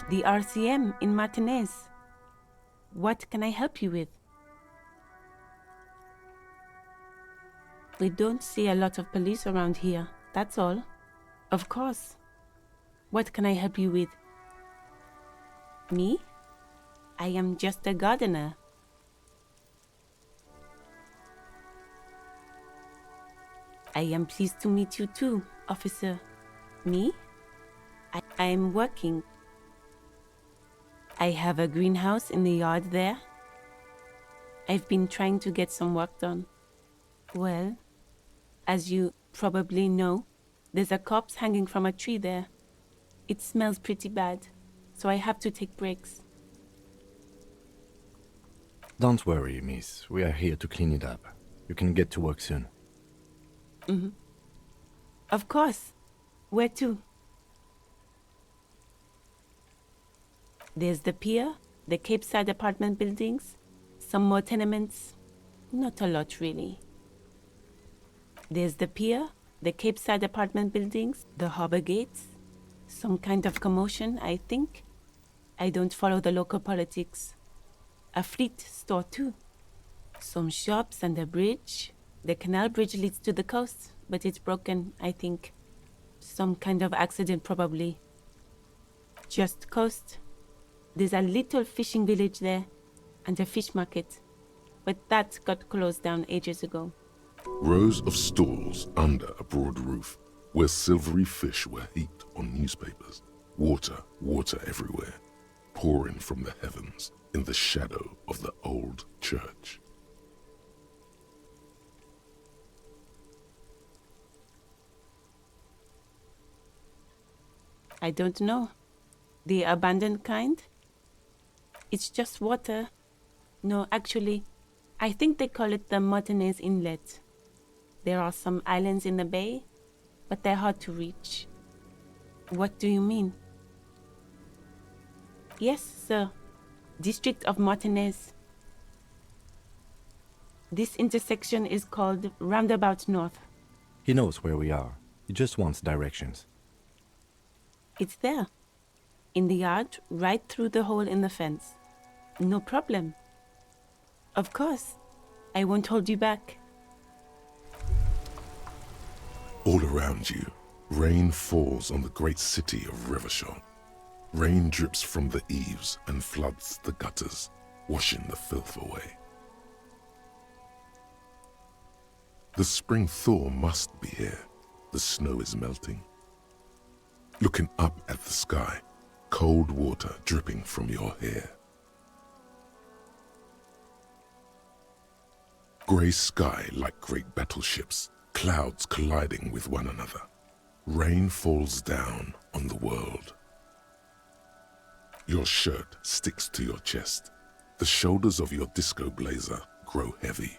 The RCM in Martinez. What can I help you with? We don't see a lot of police around here, that's all. Of course. What can I help you with? Me? I am just a gardener. I am pleased to meet you too, officer. Me? I am working. I have a greenhouse in the yard there. I've been trying to get some work done. Well, as you probably know, there's a corpse hanging from a tree there. It smells pretty bad, so I have to take breaks. Don't worry, miss. We are here to clean it up. You can get to work soon. Mm-hmm. Of course. Where to? There's the pier, the Cape Side apartment buildings, some more tenements. Not a lot, really. There's the pier, the Cape Side apartment buildings, the harbor gates. Some kind of commotion, I think. I don't follow the local politics. A fleet store, too. Some shops and a bridge. The canal bridge leads to the coast, but it's broken, I think. Some kind of accident, probably. Just coast. There's a little fishing village there, and a fish market. But that got closed down ages ago. Rows of stalls under a broad roof, where silvery fish were heaped on newspapers. Water, water everywhere, pouring from the heavens in the shadow of the old church. I don't know. The abandoned kind? It's just water. No, actually, I think they call it the Martinez Inlet. There are some islands in the bay, but they're hard to reach. What do you mean? Yes, sir. District of Martinez. This intersection is called Roundabout North. He knows where we are. He just wants directions. It's there. In the yard, right through the hole in the fence. No problem. Of course. I won't hold you back. All around you, rain falls on the great city of Rivershot. Rain drips from the eaves and floods the gutters, washing the filth away. The spring thaw must be here. The snow is melting. Looking up at the sky, cold water dripping from your hair. Grey sky like great battleships, clouds colliding with one another. Rain falls down on the world. Your shirt sticks to your chest. The shoulders of your disco blazer grow heavy.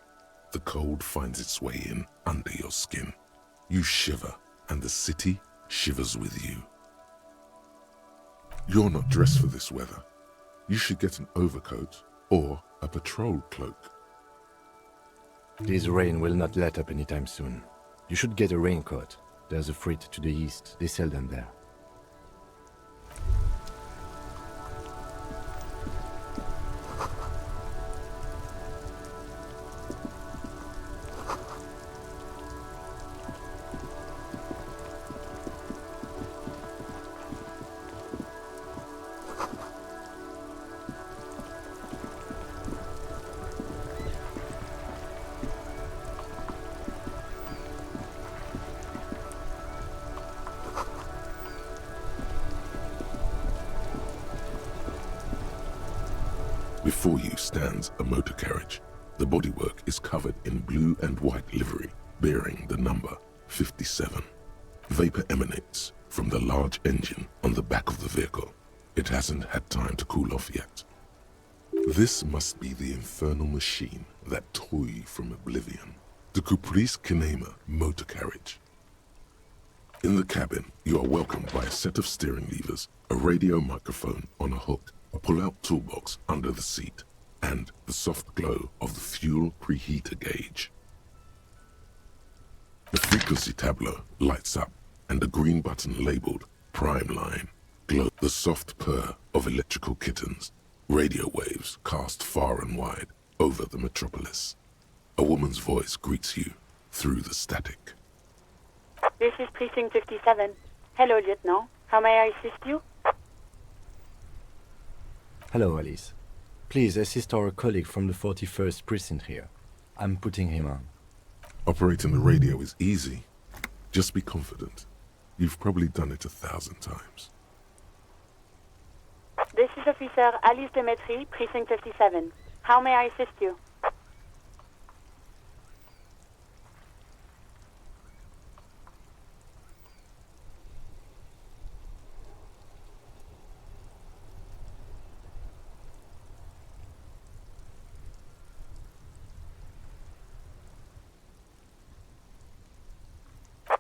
The cold finds its way in under your skin. You shiver, and the city shivers with you. You're not dressed for this weather. You should get an overcoat or a patrol cloak. This rain will not let up anytime soon. You should get a raincoat. There's a freight to the east. They sell them there. Before you stands a motor carriage. The bodywork is covered in blue and white livery, bearing the number 57. Vapor emanates from the large engine on the back of the vehicle. It hasn't had time to cool off yet. This must be the infernal machine that tore you from oblivion. The Caprice Kinema motor carriage. In the cabin, you are welcomed by a set of steering levers, a radio microphone on a hook, a pull-out toolbox under the seat, and the soft glow of the fuel preheater gauge. The frequency tableau lights up, and a green button labeled Prime Line glow, the soft purr of electrical kittens, radio waves cast far and wide over the metropolis. A woman's voice greets you through the static. This is Precinct 57. Hello, Lieutenant. How may I assist you? Hello, Alice. Please assist our colleague from the 41st Precinct here. I'm putting him on. Operating the radio is easy. Just be confident. You've probably done it 1,000 times. This is Officer Alice Demetri, Precinct 57. How may I assist you?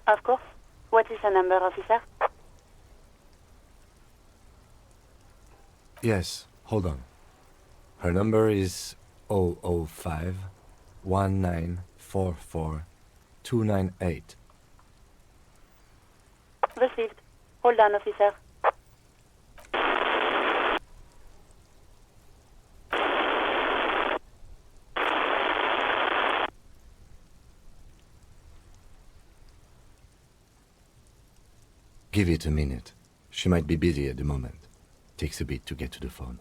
Of course. What is her number, officer? Yes, hold on. Her number is 005 1944 298. Received. Hold on, officer. Give it a minute. She might be busy at the moment. Takes a bit to get to the phone.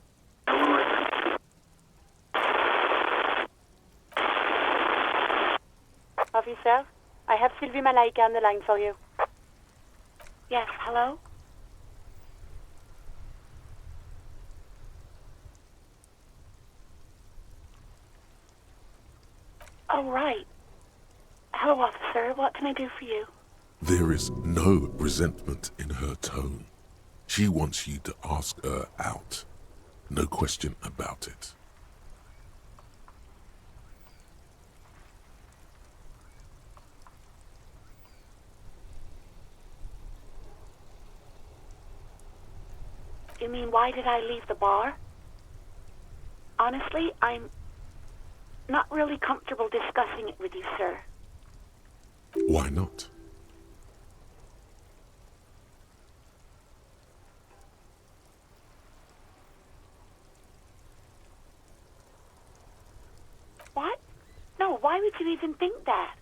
Officer, I have Sylvie Malaika on the line for you. Yes, hello? Oh, right. Hello, officer. What can I do for you? There is no resentment in her tone. She wants you to ask her out. No question about it. You mean, why did I leave the bar? Honestly, I'm not really comfortable discussing it with you, sir. Why not? What? No, why would you even think that?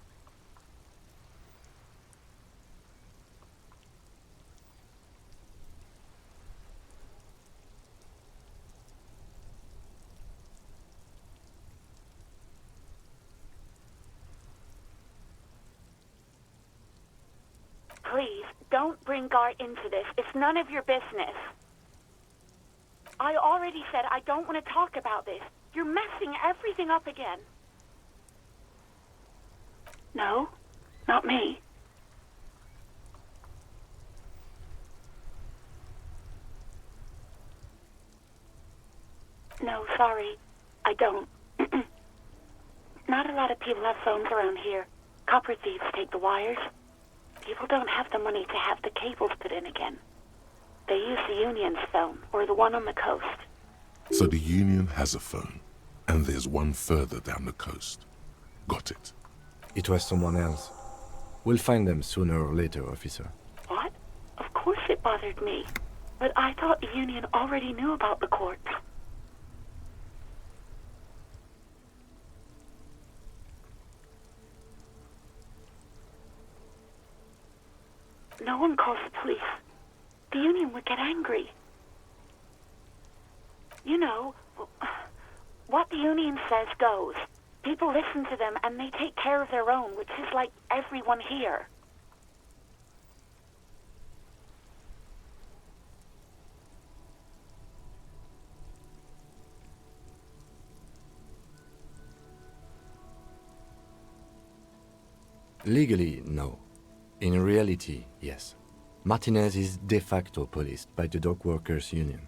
Please, don't bring Gar into this. It's none of your business. I already said I don't want to talk about this. You're messing everything up again. No, not me. No, sorry. I don't. Not a lot of people have phones around here. Copper thieves take the wires. People don't have the money to have the cables put in again. They use the Union's phone, or the one on the coast. So the Union has a phone, and there's one further down the coast. Got it. It was someone else. We'll find them sooner or later, officer. What? Of course it bothered me. But I thought the Union already knew about the corpse. No one calls the police. The Union would get angry. You know, what the Union says goes. People listen to them and they take care of their own, which is like everyone here. Legally, no. In reality, yes. Martinez is de facto policed by the Dock Workers Union.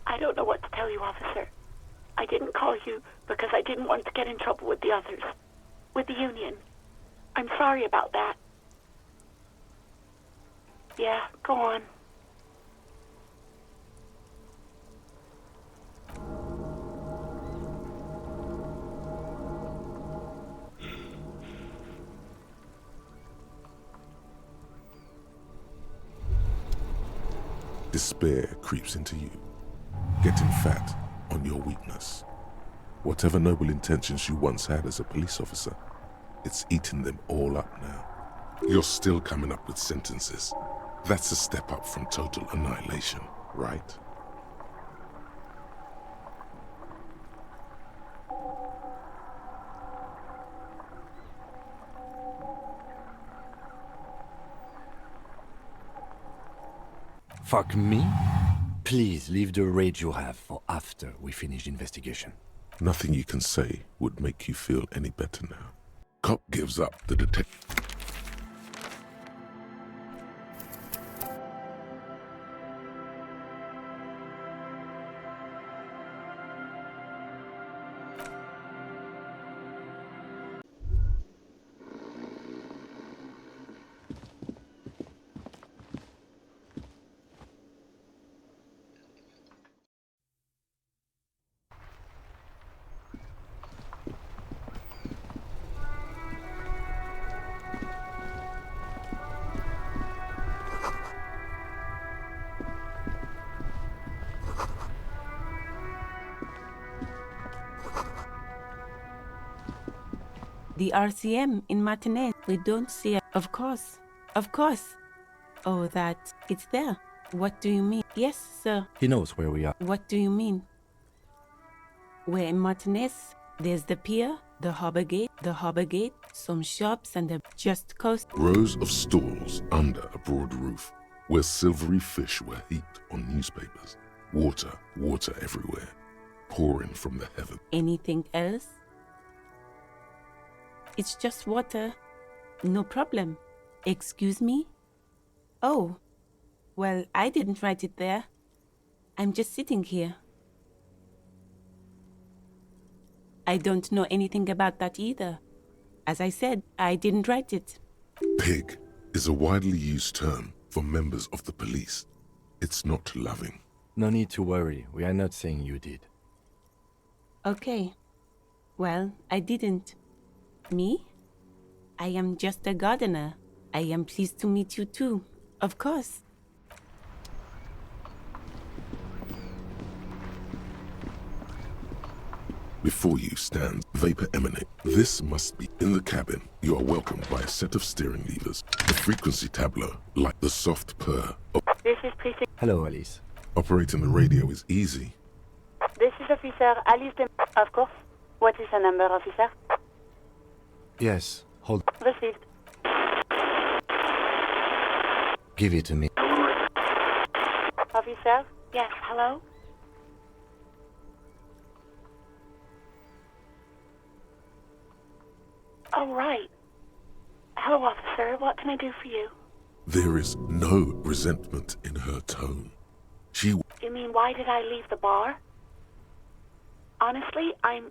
I don't know what to tell you, officer. I didn't call you because I didn't want to get in trouble with the others. With the Union. I'm sorry about that. Yeah, go on. Despair creeps into you, getting fat on your weakness. Whatever noble intentions you once had as a police officer, it's eating them all up now. You're still coming up with sentences. That's a step up from total annihilation, right? Fuck me? Please leave the rage you have for after we finish the investigation. Nothing you can say would make you feel any better now. Cop gives up the detective. The RCM in Martinez. We don't see it. Of course. Of course. Oh, that. It's there. What do you mean? Yes, sir. He knows where we are. What do you mean? We're in Martinez. There's the pier, the harbor gate, some shops, and the just coast. Rows of stalls under a broad roof, where silvery fish were heaped on newspapers. Water everywhere, pouring from the heavens. Anything else? It's just water. No problem. Excuse me? Oh, well, I didn't write it there. I'm just sitting here. I don't know anything about that either. As I said, I didn't write it. Pig is a widely used term for members of the police. It's not loving. No need to worry. We are not saying you did. Okay. Well, I didn't. Me? I am just a gardener. I am pleased to meet you too. Of course. Before you stands vapor emanate. This must be in the cabin. You are welcomed by a set of steering levers. The frequency tableau, like the soft purr. This is Precinct. Hello, Alice. Operating the radio is easy. This is Officer Alice de... Of course. What is the number, officer? Yes, hold. Received. Give it to me. Officer? Yes, hello? Oh, right. Hello, officer. What can I do for you? There is no resentment in her tone. She... You mean, why did I leave the bar? Honestly, I'm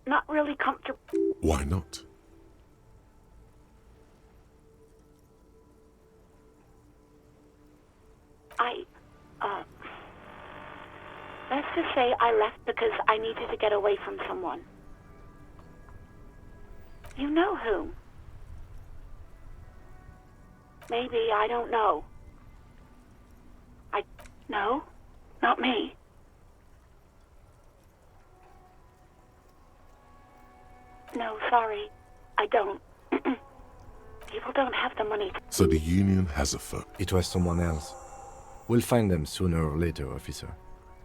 not really comfortable. Why not? Let's just say I left because I needed to get away from someone. You know who? Maybe, I don't know. No, not me. No, sorry, I don't. People don't have the money. So the union has a phone. It was someone else. We'll find them sooner or later, officer.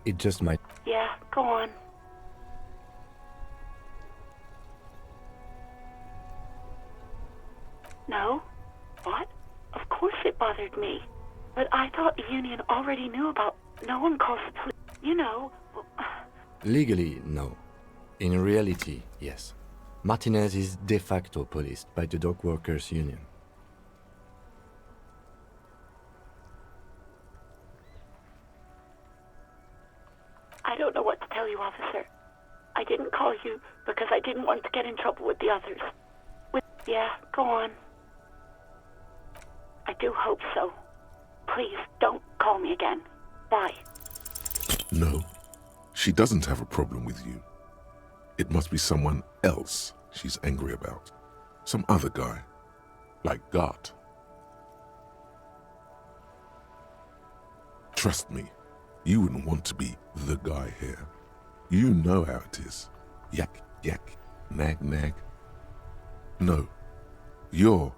It just might... Yeah, go on. No? What? Of course it bothered me. But I thought the union already knew about... No one calls the police. You know... Legally, no. In reality, yes. Martinez is de facto policed by the dock workers' union. I don't know what to tell you, officer. I didn't call you because I didn't want to get in trouble with the others. Yeah, go on. I do hope so. Please, don't call me again. Bye. No, she doesn't have a problem with you. It must be someone else she's angry about. Some other guy. Like Gart. Trust me, you wouldn't want to be the guy here. You know how it is. Yak, yak, nag, nag. No, you're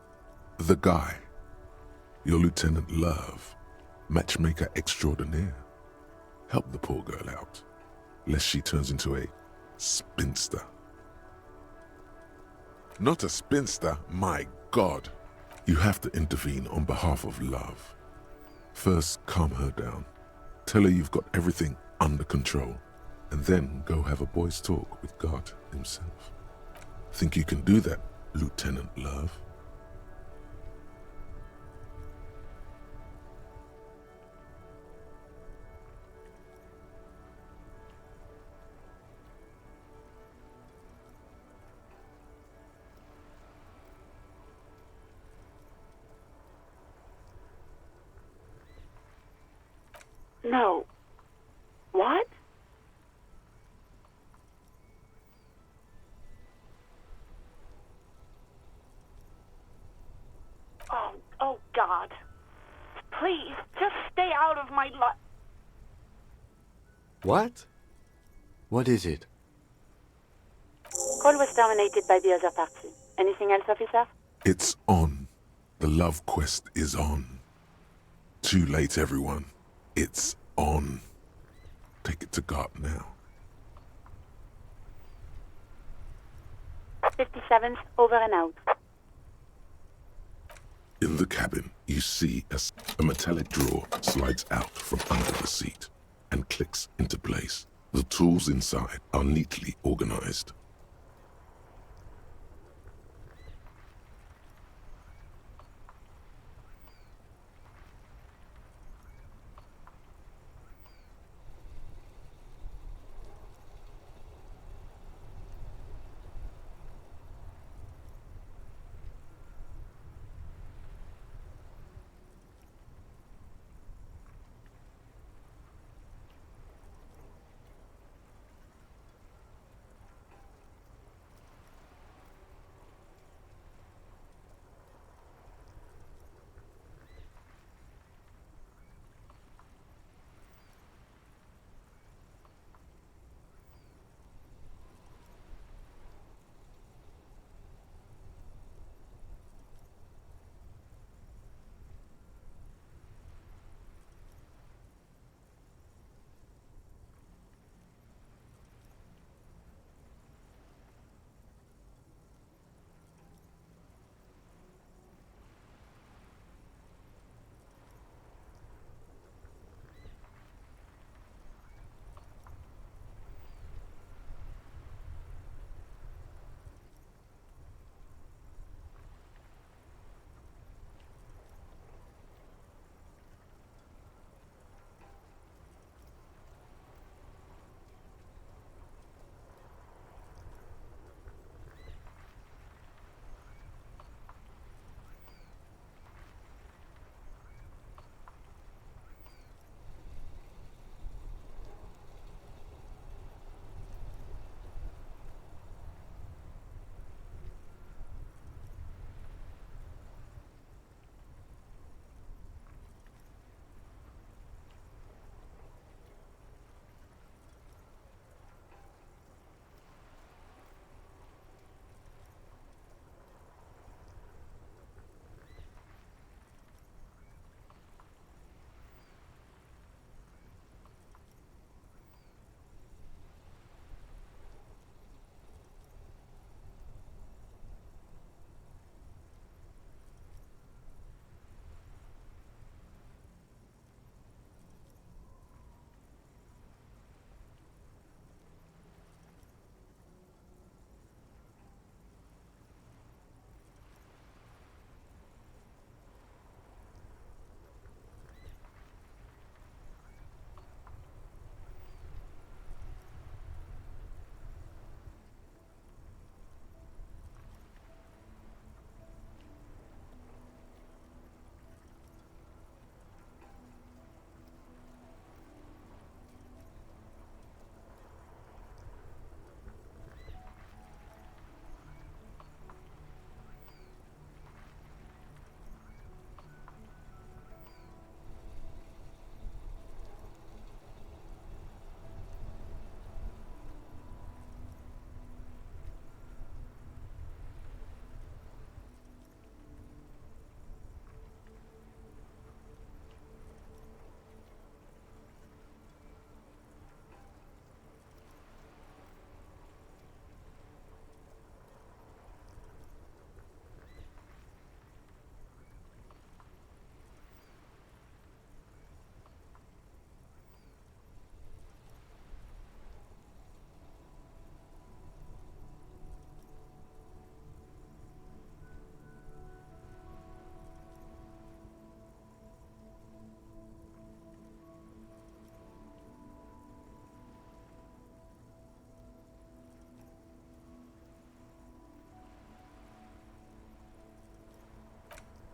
the guy. You're Lieutenant Love, matchmaker extraordinaire. Help the poor girl out, lest she turns into a spinster. Not a spinster, my God. You have to intervene on behalf of Love. First, calm her down. Tell her you've got everything under control, and then go have a boy's talk with God himself. Think you can do that, Lieutenant Love? No. What? Oh, God. Please, just stay out of my life. What? What is it? Call was terminated by the other party. Anything else, officer? It's on. The love quest is on. Too late, everyone. It's on. Take it to God now. 57th, over and out. In the cabin, you see a metallic drawer slides out from under the seat and clicks into place. The tools inside are neatly organized.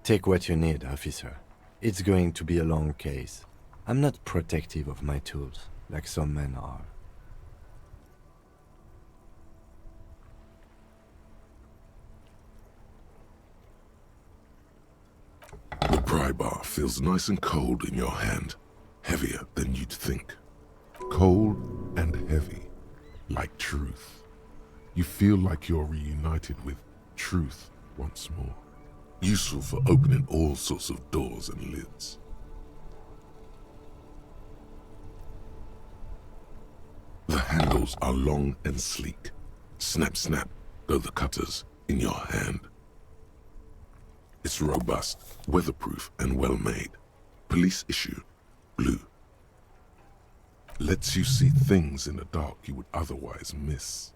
Take what you need, officer. It's going to be a long case. I'm not protective of my tools, like some men are. The pry bar feels nice and cold in your hand, heavier than you'd think. Cold and heavy, like truth. You feel like you're reunited with truth once more. Useful for opening all sorts of doors and lids. The handles are long and sleek. Snap, snap, go the cutters in your hand. It's robust, weatherproof, and well-made. Police issue, blue. Lets you see things in the dark you would otherwise miss.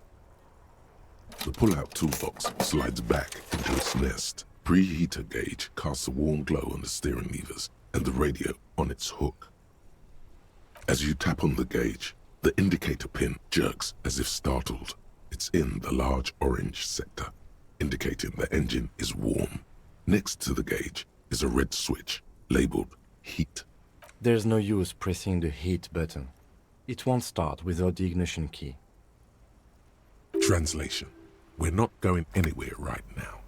The pull-out toolbox slides back into its nest. Preheater gauge casts a warm glow on the steering levers and the radio on its hook. As you tap on the gauge, the indicator pin jerks as if startled. It's in the large orange sector, indicating the engine is warm. Next to the gauge is a red switch labeled heat. There's no use pressing the heat button. It won't start without the ignition key. Translation: we're not going anywhere right now.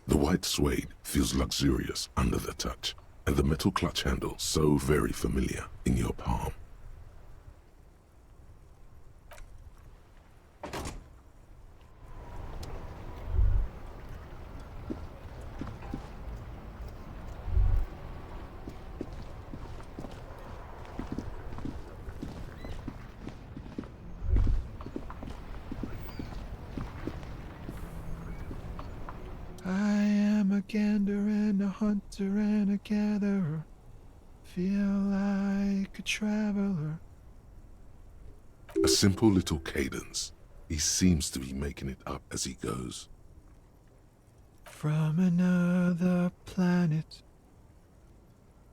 The white suede feels luxurious under the touch, and the metal clutch handle so very familiar in your palm. I am a gander and a hunter and a gatherer. Feel like a traveler. A simple little cadence. He seems to be making it up as he goes. From another planet.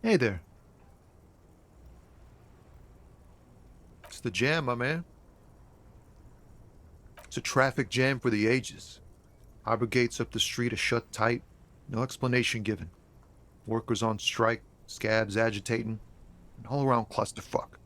Hey there. It's the jam, my man. It's a traffic jam for the ages. Harbor gates up the street are shut tight. No explanation given. Workers on strike, scabs agitating, an all-around clusterfuck.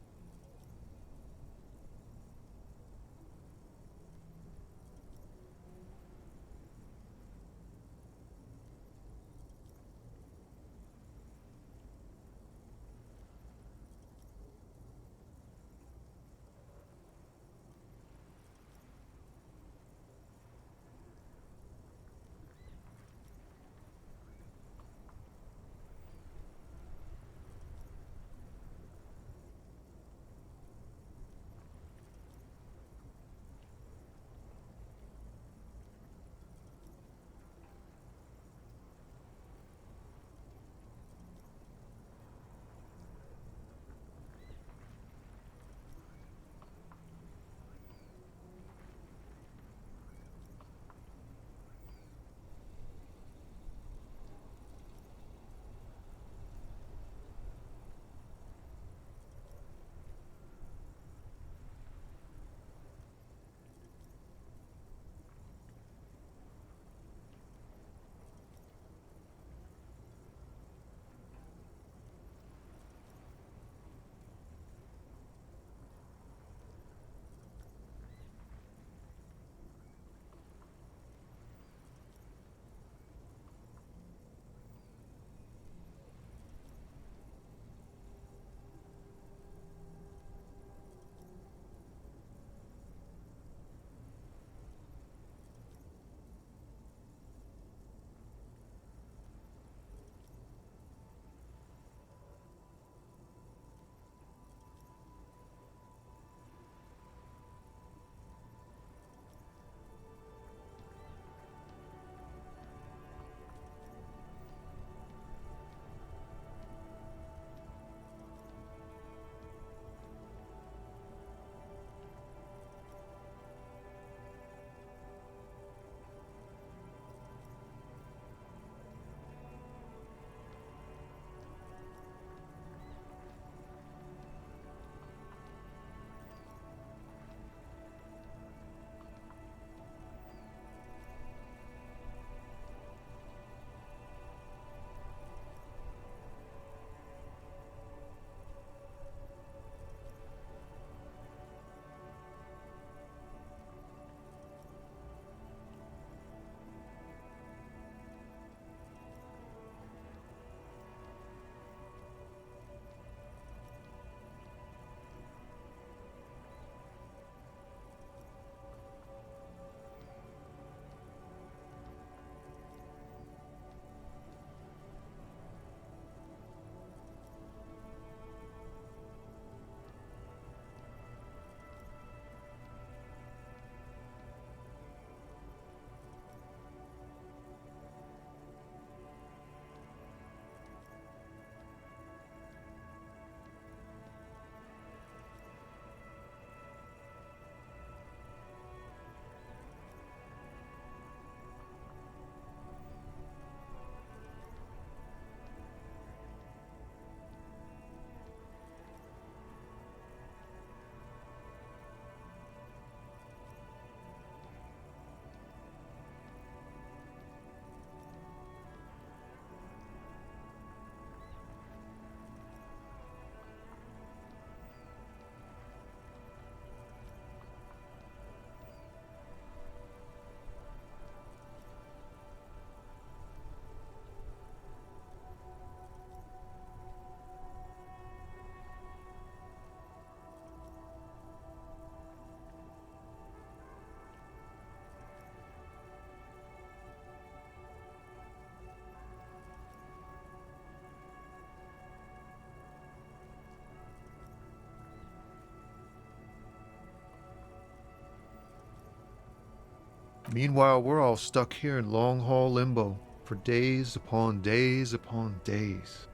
Meanwhile, we're all stuck here in long-haul limbo for days upon days upon days.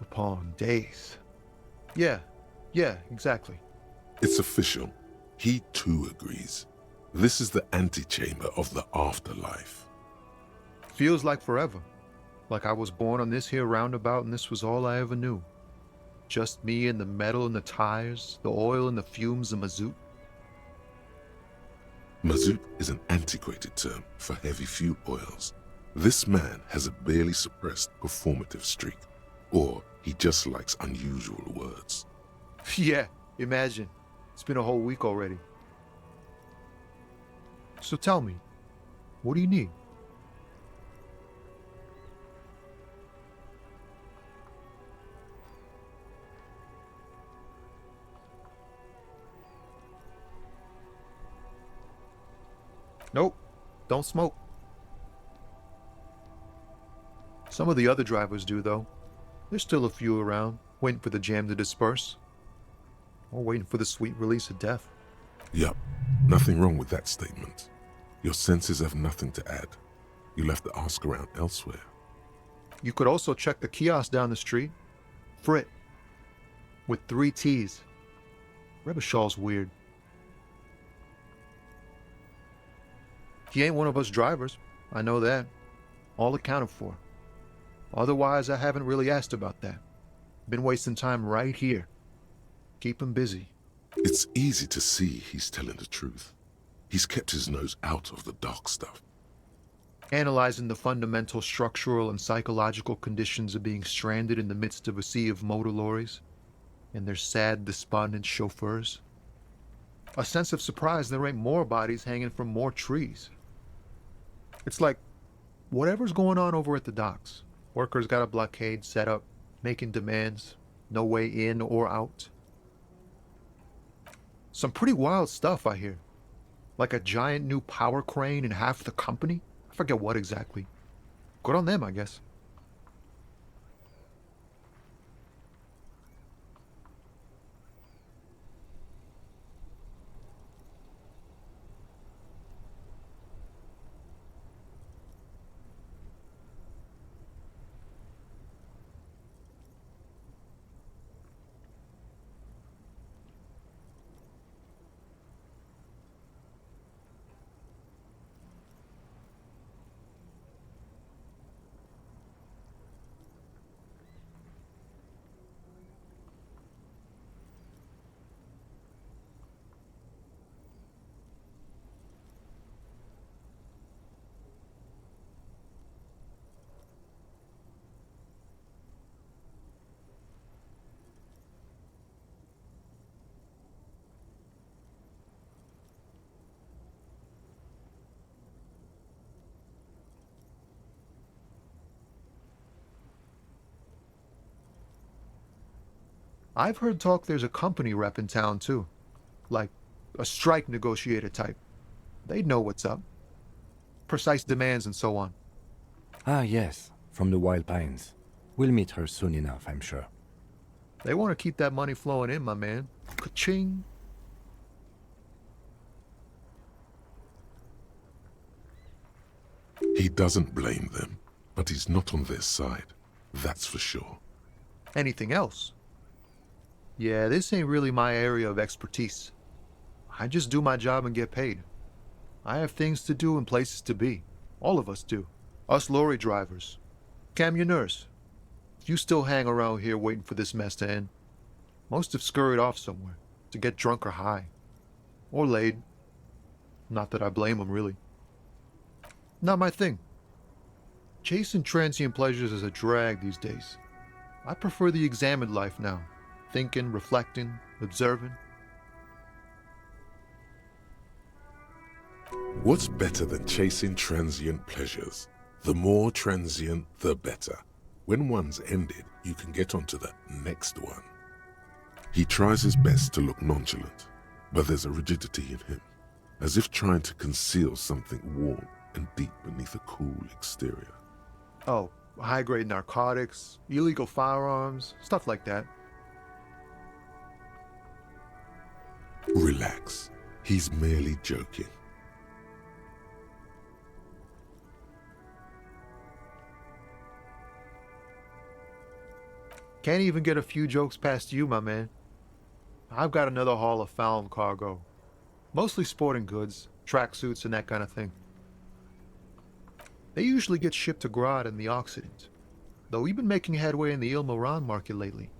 Upon days. Yeah, exactly. It's official. He too agrees. This is the antechamber of the afterlife. Feels like forever. Like I was born on this here roundabout and this was all I ever knew. Just me and the metal and the tires, the oil and the fumes of mazout. Mazout is an antiquated term for heavy fuel oils. This man has a barely suppressed performative streak, or he just likes unusual words. Yeah, imagine. It's been a whole week already. So tell me, what do you need? Nope, don't smoke. Some of the other drivers do, though. There's still a few around, waiting for the jam to disperse. Or waiting for the sweet release of death. Yup, nothing wrong with that statement. Your senses have nothing to add. You'll have to ask around elsewhere. You could also check the kiosk down the street. Frit. With 3 T's. Rebishaw's weird. He ain't one of us drivers. I know that. All accounted for. Otherwise, I haven't really asked about that. Been wasting time right here. Keep him busy. It's easy to see he's telling the truth. He's kept his nose out of the dark stuff. Analyzing the fundamental structural and psychological conditions of being stranded in the midst of a sea of motor lorries and their sad, despondent chauffeurs. A sense of surprise there ain't more bodies hanging from more trees. It's like, whatever's going on over at the docks. Workers got a blockade set up, making demands, no way in or out. Some pretty wild stuff, I hear. Like a giant new power crane in half the company? I forget what exactly. Good on them, I guess. I've heard talk there's a company rep in town too. Like a strike negotiator type. They'd know what's up. Precise demands and so on. Ah, yes, from the Wild Pines. We'll meet her soon enough, I'm sure. They want to keep that money flowing in, my man. Ka-ching. He doesn't blame them, but he's not on their side. That's for sure. Anything else? Yeah, this ain't really my area of expertise. I just do my job and get paid. I have things to do and places to be. All of us do. Us lorry drivers. Camionneurs. You still hang around here waiting for this mess to end. Most have scurried off somewhere to get drunk or high. Or laid. Not that I blame them, really. Not my thing. Chasing transient pleasures is a drag these days. I prefer the examined life now. Thinking, reflecting, observing. What's better than chasing transient pleasures? The more transient, the better. When one's ended, you can get onto the next one. He tries his best to look nonchalant, but there's a rigidity in him, as if trying to conceal something warm and deep beneath a cool exterior. Oh, high-grade narcotics, illegal firearms, stuff like that. Relax. He's merely joking. Can't even get a few jokes past you, my man. I've got another haul of found cargo. Mostly sporting goods, tracksuits, and that kind of thing. They usually get shipped to Grad in the Occident, though we've been making headway in the Ilmaran market lately.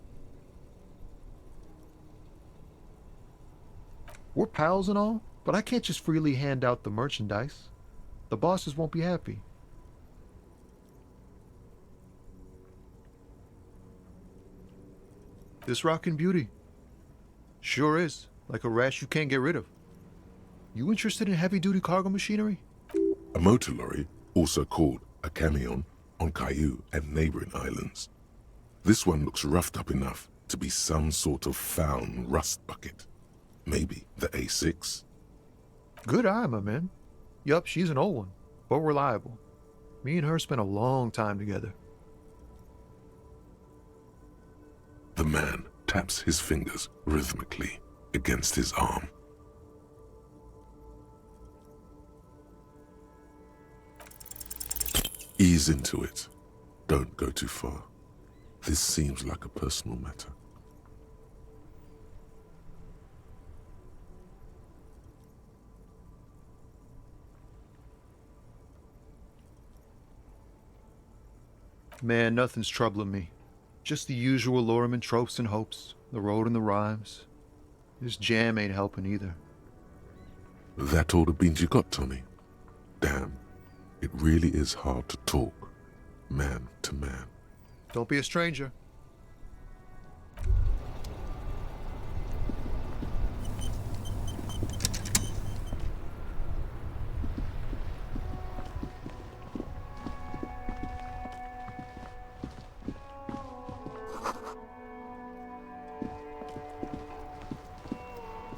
We're pals and all, but I can't just freely hand out the merchandise. The bosses won't be happy. This rockin' beauty. Sure is, like a rash you can't get rid of. You interested in heavy-duty cargo machinery? A motor lorry, also called a camion, on Caillou and neighboring islands. This one looks roughed up enough to be some sort of found rust bucket. Maybe the A6? Good eye, my man. Yup, she's an old one, but reliable. Me and her spent a long time together. The man taps his fingers rhythmically against his arm. Ease into it. Don't go too far. This seems like a personal matter. Man, nothing's troubling me. Just the usual Lorman tropes and hopes, the road and the rhymes. This jam ain't helping either. That all the beans you got, Tommy? Damn, it really is hard to talk, man to man. Don't be a stranger.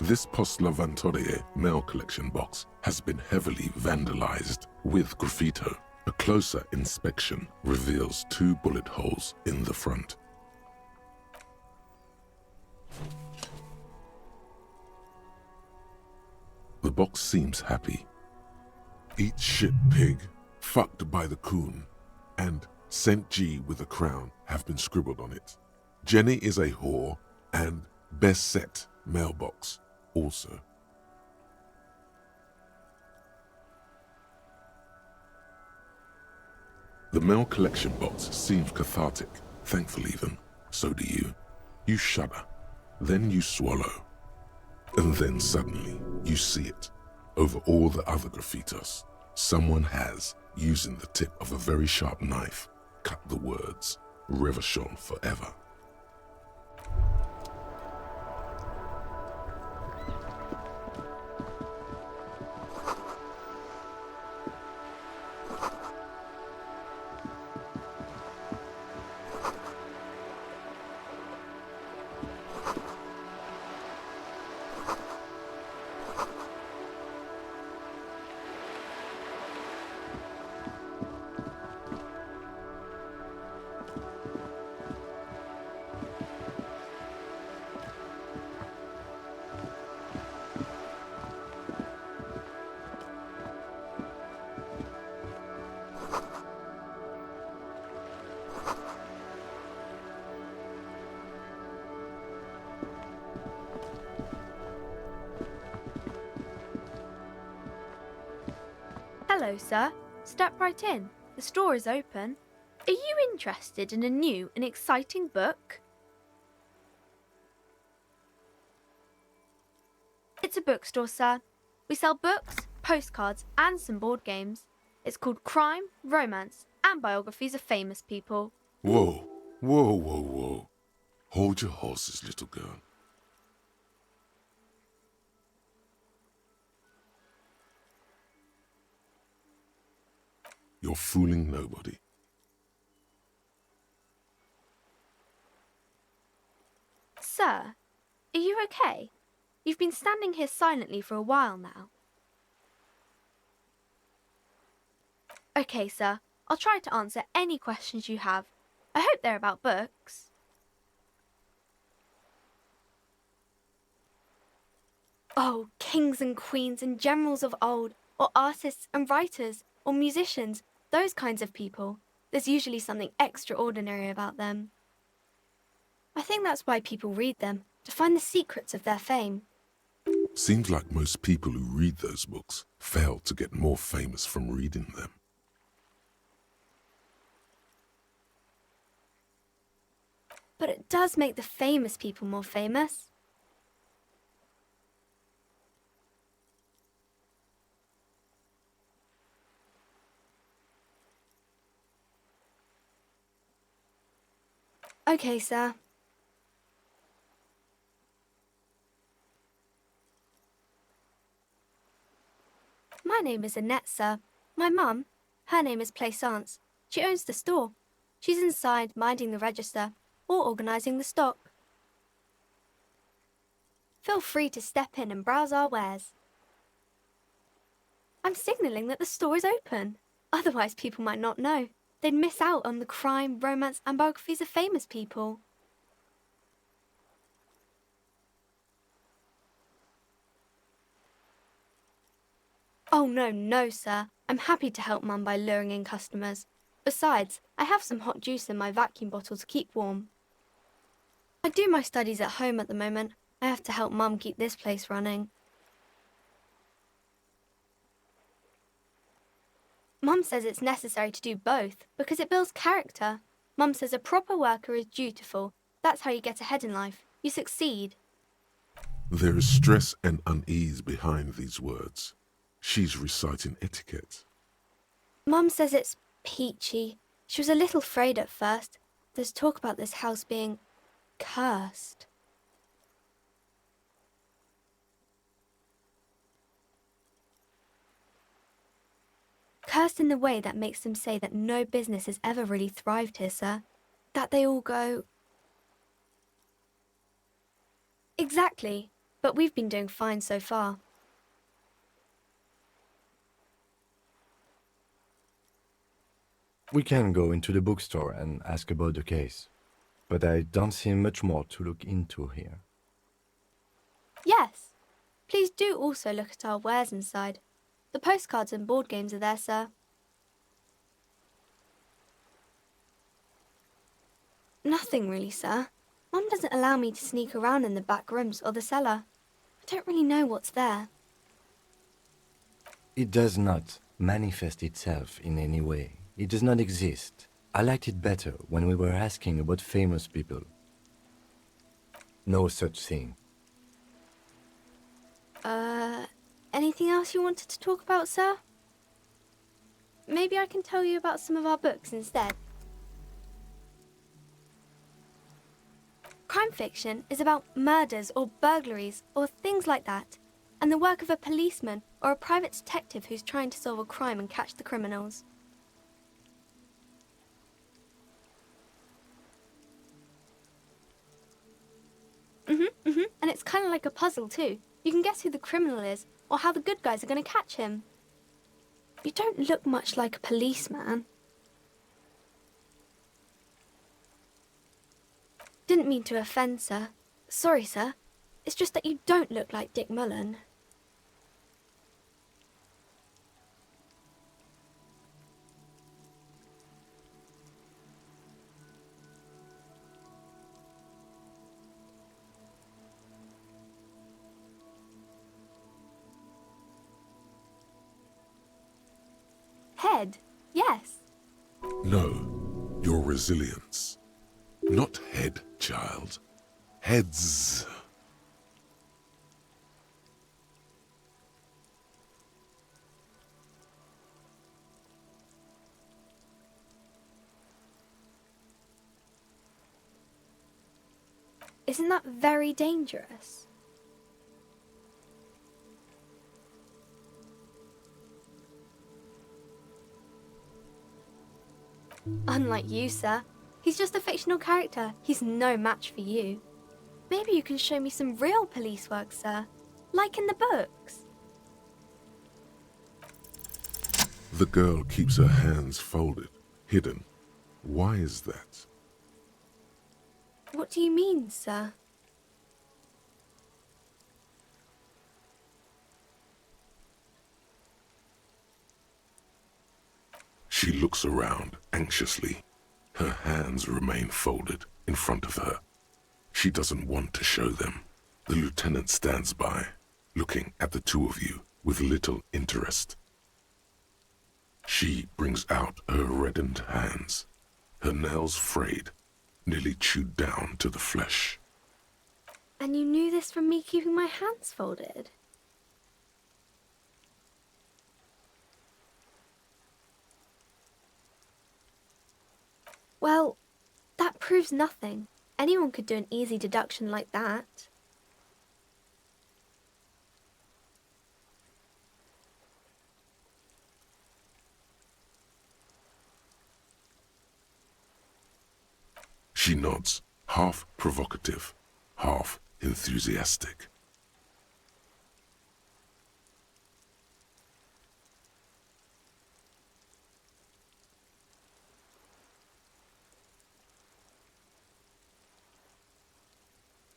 This Post Lavantorie mail collection box has been heavily vandalized with graffito. A closer inspection reveals 2 bullet holes in the front. The box seems happy. Eat shit, pig, fucked by the coon, and St. G with a crown have been scribbled on it. Jenny is a whore, and best set mailbox also. The mail collection box seems cathartic, thankful even. So do you. You shudder, then you swallow, and then suddenly you see it. Over all the other graffitos, someone has, using the tip of a very sharp knife, cut the words, Revachon forever. Hello, sir. Step right in. The store is open. Are you interested in a new and exciting book? It's a bookstore, sir. We sell books, postcards, and some board games. It's called Crime, Romance, and Biographies of Famous People. Whoa, whoa, whoa, whoa. Hold your horses, little girl. You're fooling nobody. Sir, are you okay? You've been standing here silently for a while now. Okay, sir. I'll try to answer any questions you have. I hope they're about books. Oh, kings and queens and generals of old, or artists and writers, or musicians, those kinds of people. There's usually something extraordinary about them. I think that's why people read them, to find the secrets of their fame. Seems like most people who read those books fail to get more famous from reading them. But it does make the famous people more famous. Okay, sir. My name is Annette, sir. My mum, her name is Plaisance. She owns the store. She's inside minding the register or organising the stock. Feel free to step in and browse our wares. I'm signalling that the store is open. Otherwise people might not know. They'd miss out on the crime, romance and biographies of famous people. Oh no, sir. I'm happy to help Mum by luring in customers. Besides, I have some hot juice in my vacuum bottle to keep warm. I do my studies at home at the moment. I have to help Mum keep this place running. Mum says it's necessary to do both because it builds character. Mum says a proper worker is dutiful. That's how you get ahead in life. You succeed. There is stress and unease behind these words. She's reciting etiquette. Mum says it's peachy. She was a little afraid at first. There's talk about this house being cursed. Cursed in the way that makes them say that no business has ever really thrived here, sir. That they all go... Exactly, but we've been doing fine so far. We can go into the bookstore and ask about the case, but I don't see much more to look into here. Yes. Please do also look at our wares inside. The postcards and board games are there, sir. Nothing really, sir. Mum doesn't allow me to sneak around in the back rooms or the cellar. I don't really know what's there. It does not manifest itself in any way. It does not exist. I liked it better when we were asking about famous people. No such thing. Anything else you wanted to talk about, sir? Maybe I can tell you about some of our books instead. Crime fiction is about murders or burglaries or things like that, and the work of a policeman or a private detective who's trying to solve a crime and catch the criminals. And it's kind of like a puzzle too. You can guess who the criminal is or how the good guys are going to catch him. You don't look much like a policeman. Didn't mean to offend, sir. Sorry, sir. It's just that you don't look like Dick Mullen. Head, yes. No, your resilience. Not head, child. Heads. Isn't that very dangerous? Unlike you, sir. He's just a fictional character. He's no match for you. Maybe you can show me some real police work, sir. Like in the books. The girl keeps her hands folded, hidden. Why is that? What do you mean, sir? She looks around anxiously. Her hands remain folded in front of her. She doesn't want to show them. The lieutenant stands by, looking at the two of you with little interest. She brings out her reddened hands, her nails frayed, nearly chewed down to the flesh. And you knew this from me keeping my hands folded? Well, that proves nothing. Anyone could do an easy deduction like that. She nods, half provocative, half enthusiastic.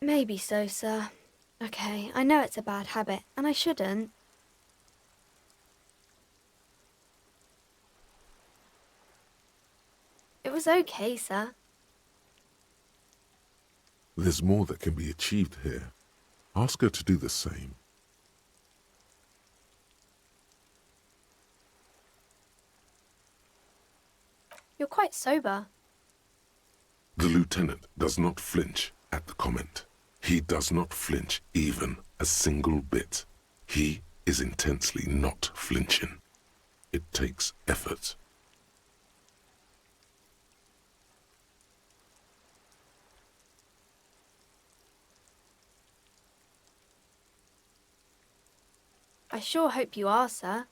Maybe so, sir. Okay, I know it's a bad habit, and I shouldn't. It was okay, sir. There's more that can be achieved here. Ask her to do the same. You're quite sober. The lieutenant does not flinch at the comment. He does not flinch even a single bit. He is intensely not flinching. It takes effort. I sure hope you are, sir.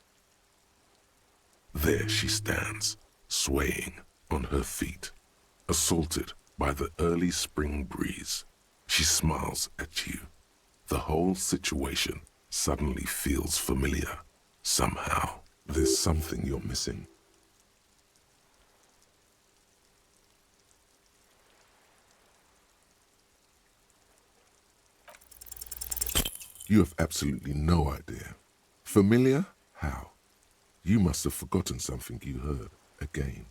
There she stands, swaying on her feet, assaulted by the early spring breeze. She smiles at you. The whole situation suddenly feels familiar. Somehow, there's something you're missing. You have absolutely no idea. Familiar? How? You must have forgotten something you heard again.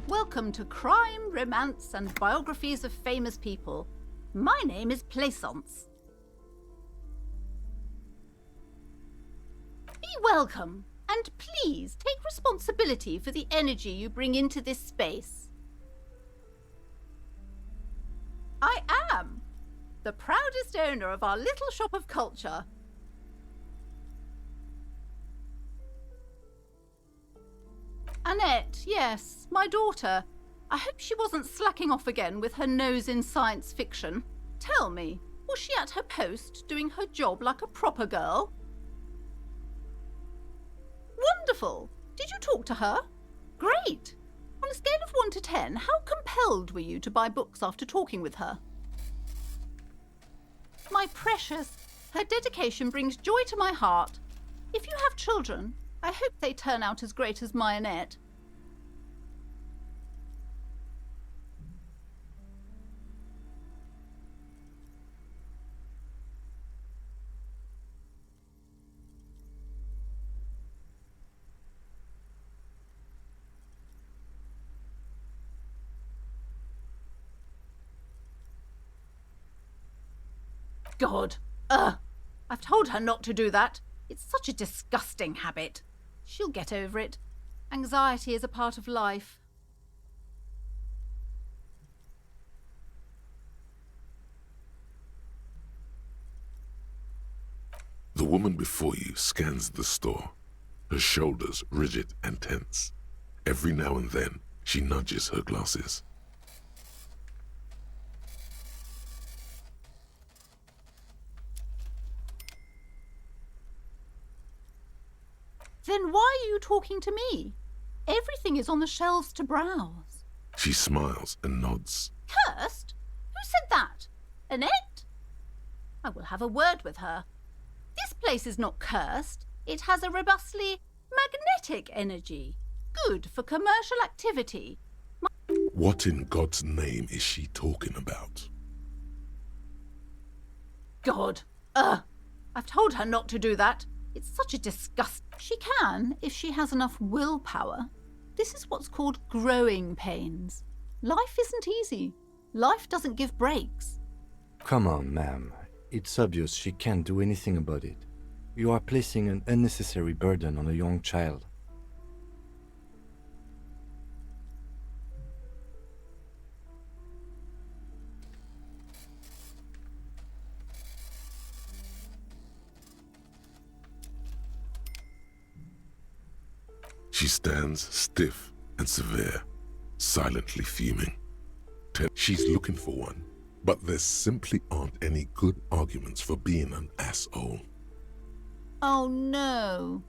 Welcome to Crime, Romance, and Biographies of Famous People. My name is Plaisance. Be welcome, and please take responsibility for the energy you bring into this space. I am the proudest owner of our little shop of culture. Annette, yes, my daughter. I hope she wasn't slacking off again with her nose in science fiction. Tell me, was she at her post doing her job like a proper girl? Wonderful! Did you talk to her? Great! On a scale of 1 to 10, how compelled were you to buy books after talking with her? My precious, her dedication brings joy to my heart. If you have children, I hope they turn out as great as my Annette. God. Ugh. I've told her not to do that. It's such a disgusting habit. She'll get over it. Anxiety is a part of life. The woman before you scans the store, her shoulders rigid and tense. Every now and then, she nudges her glasses. Then why are you talking to me? Everything is on the shelves to browse. She smiles and nods. Cursed? Who said that? Annette? I will have a word with her. This place is not cursed. It has a robustly magnetic energy. Good for commercial activity. What in God's name is she talking about? God. Ugh. I've told her not to do that. It's such a disgust. She can, if she has enough willpower. This is what's called growing pains. Life isn't easy. Life doesn't give breaks. Come on, ma'am. It's obvious she can't do anything about it. You are placing an unnecessary burden on a young child. She stands stiff and severe, silently fuming. She's looking for one, but there simply aren't any good arguments for being an asshole. Oh no.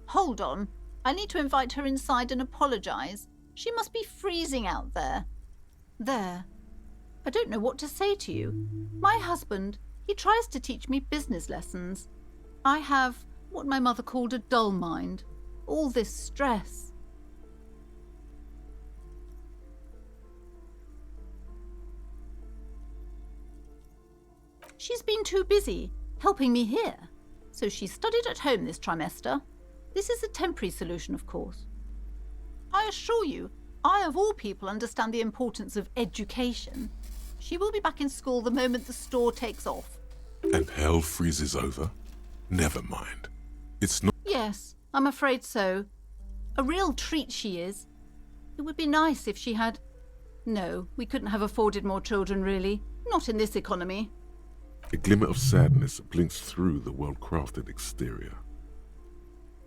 Hold on. I need to invite her inside and apologize. She must be freezing out there. There. I don't know what to say to you. My husband, he tries to teach me business lessons. I have what my mother called a dull mind. All this stress. She's been too busy helping me here, so she studied at home this trimester. This is a temporary solution, of course. I assure you, I of all people understand the importance of education. She will be back in school the moment the store takes off. And hell freezes over? Never mind. It's not... Yes, I'm afraid so. A real treat she is. It would be nice if she had... No, we couldn't have afforded more children, really. Not in this economy. A glimmer of sadness blinks through the well-crafted exterior.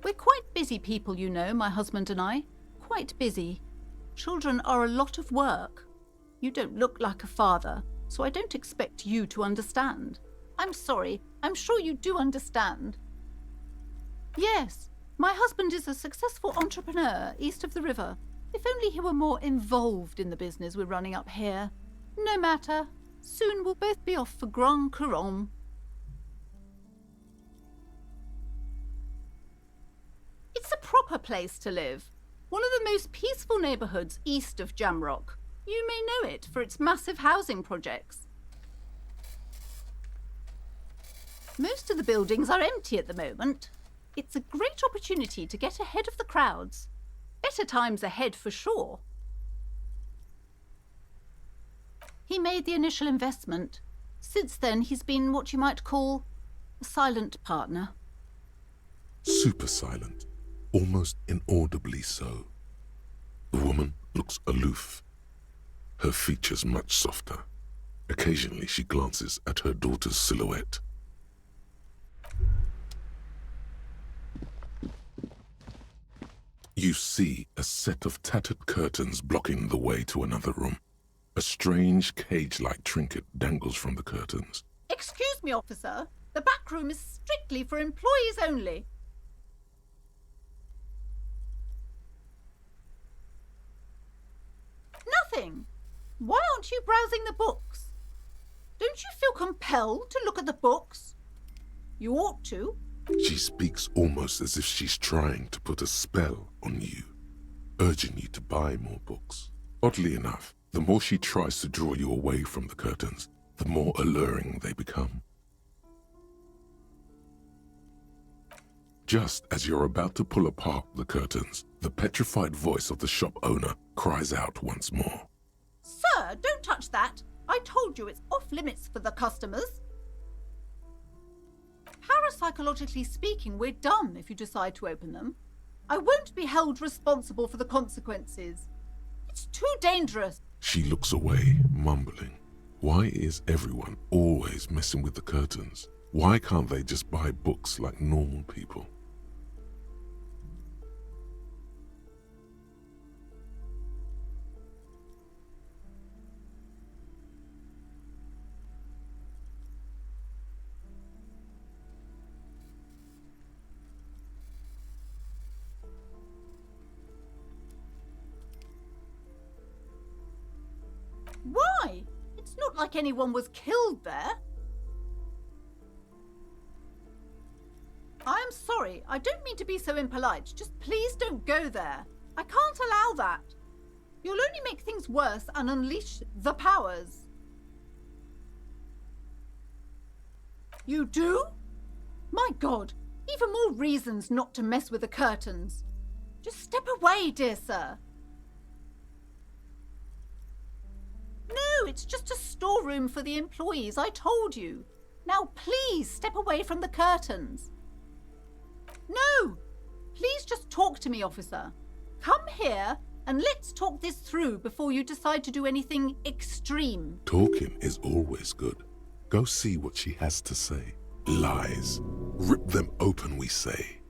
We're quite busy people, you know, my husband and I. Quite busy. Children are a lot of work. You don't look like a father, so I don't expect you to understand. I'm sorry, I'm sure you do understand. Yes, my husband is a successful entrepreneur east of the river. If only he were more involved in the business we're running up here. No matter. Soon we'll both be off for Grand Couronne. It's a proper place to live. One of the most peaceful neighbourhoods east of Jamrock. You may know it for its massive housing projects. Most of the buildings are empty at the moment. It's a great opportunity to get ahead of the crowds. Better times ahead for sure. He made the initial investment. Since then, he's been what you might call a silent partner. Super silent, almost inaudibly so. The woman looks aloof, her features much softer. Occasionally she glances at her daughter's silhouette. You see a set of tattered curtains blocking the way to another room. A strange cage-like trinket dangles from the curtains. Excuse me, officer. The back room is strictly for employees only. Nothing. Why aren't you browsing the books? Don't you feel compelled to look at the books? You ought to. She speaks almost as if she's trying to put a spell on you, urging you to buy more books. Oddly enough, the more she tries to draw you away from the curtains, the more alluring they become. Just as you're about to pull apart the curtains, the petrified voice of the shop owner cries out once more. Sir, don't touch that. I told you it's off limits for the customers. Parapsychologically speaking, we're done if you decide to open them. I won't be held responsible for the consequences. It's too dangerous. She looks away, mumbling. Why is everyone always messing with the curtains? Why can't they just buy books like normal people? Why? It's not like anyone was killed there. I am sorry. I don't mean to be so impolite. Just please don't go there. I can't allow that. You'll only make things worse and unleash the powers. You do? My God, even more reasons not to mess with the curtains. Just step away, dear sir. No, it's just a storeroom for the employees, I told you. Now please step away from the curtains. No! Please just talk to me, officer. Come here and let's talk this through before you decide to do anything extreme. Talking is always good. Go see what she has to say. Lies. Rip them open, we say.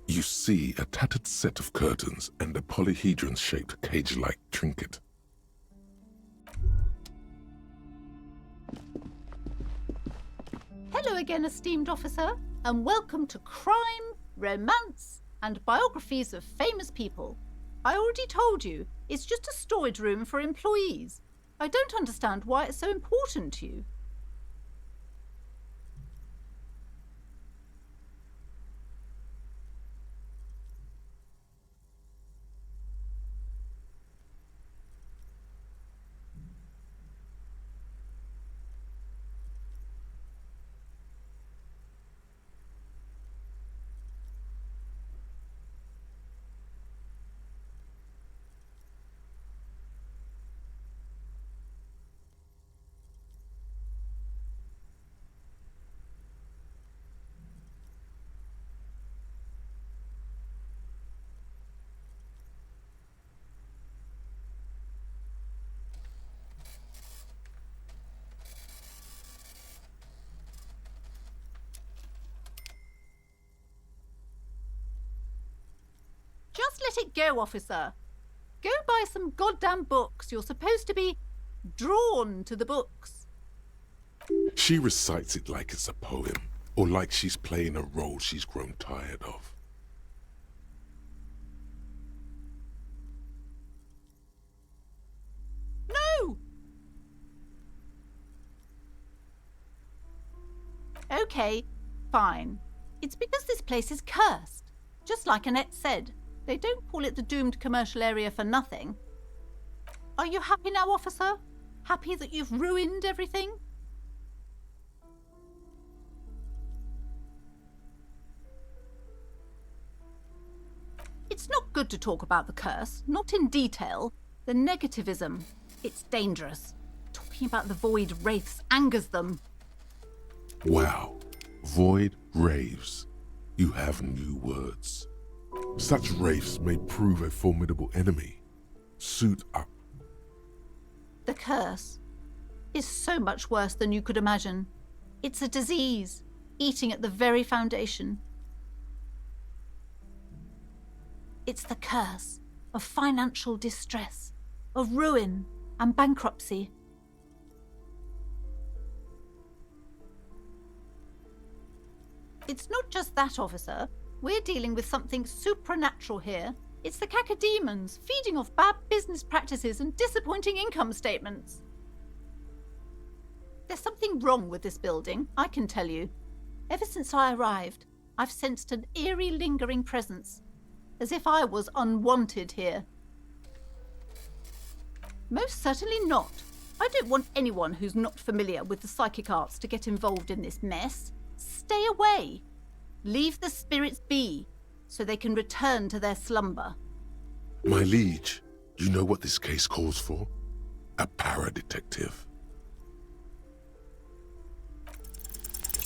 You see a tattered set of curtains and a polyhedron-shaped cage-like trinket. Hello again, esteemed officer, and welcome to Crime, Romance, and Biographies of Famous People. I already told you, it's just a storage room for employees. I don't understand why it's so important to you. Just let it go, officer. Go buy some goddamn books. You're supposed to be drawn to the books. She recites it like it's a poem, or like she's playing a role she's grown tired of. No! Okay, fine. It's because this place is cursed. Just like Annette said, they don't call it the doomed commercial area for nothing. Are you happy now, officer? Happy that you've ruined everything? It's not good to talk about the curse, not in detail. The negativism, it's dangerous. Talking about the void wraiths angers them. Wow. Void raves. You have new words. Such wraiths may prove a formidable enemy. Suit up. The curse is so much worse than you could imagine. It's a disease, eating at the very foundation. It's the curse of financial distress, of ruin and bankruptcy. It's not just that, officer. We're dealing with something supernatural here. It's the cacodemons feeding off bad business practices and disappointing income statements. There's something wrong with this building, I can tell you. Ever since I arrived, I've sensed an eerie lingering presence, as if I was unwanted here. Most certainly not. I don't want anyone who's not familiar with the psychic arts to get involved in this mess. Stay away. Leave the spirits be, so they can return to their slumber. My liege, you know what this case calls for? A para-detective.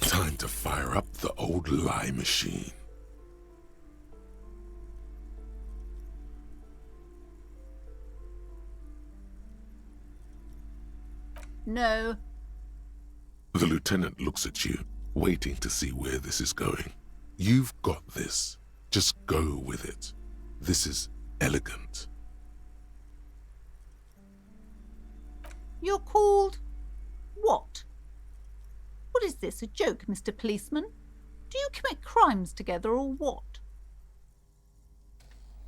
Time to fire up the old lie machine. No. The lieutenant looks at you, waiting to see where this is going. You've got this. Just go with it. This is elegant. You're called... what? What is this, a joke, Mr. Policeman? Do you commit crimes together or what?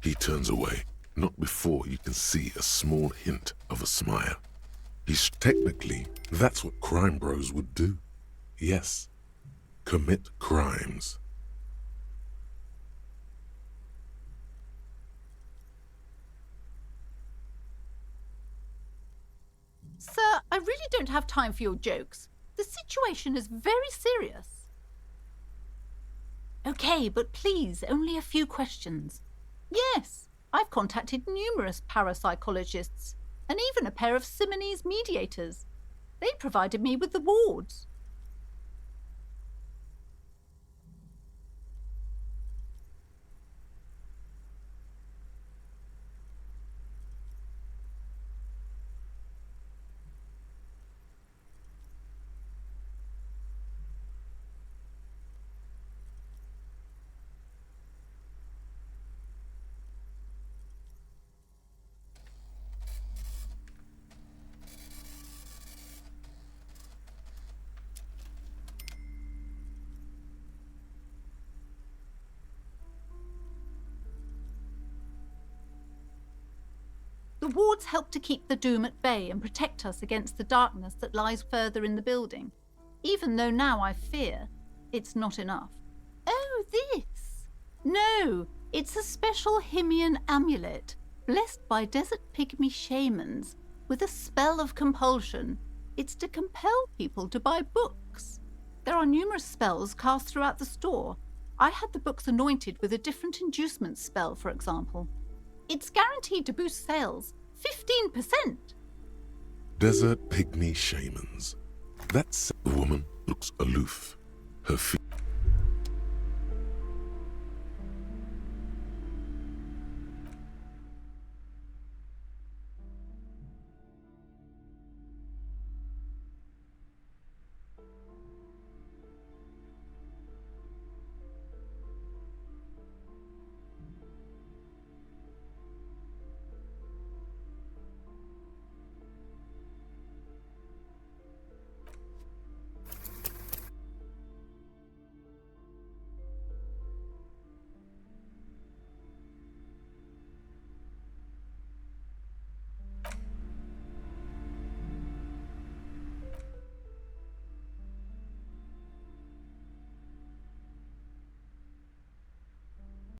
He turns away, not before you can see a small hint of a smile. Technically, that's what crime bros would do. Yes, commit crimes. Sir, I really don't have time for your jokes. The situation is very serious. Okay, but please, only a few questions. Yes, I've contacted numerous parapsychologists and even a pair of Simonese mediators. They provided me with the wards. The wards help to keep the doom at bay and protect us against the darkness that lies further in the building, even though now I fear it's not enough. Oh, this! No, it's a special Himian amulet, blessed by desert pygmy shamans, with a spell of compulsion. It's to compel people to buy books. There are numerous spells cast throughout the store. I had the books anointed with a different inducement spell, for example. It's guaranteed to boost sales 15%. Desert pygmy shamans. That woman looks aloof. Her feet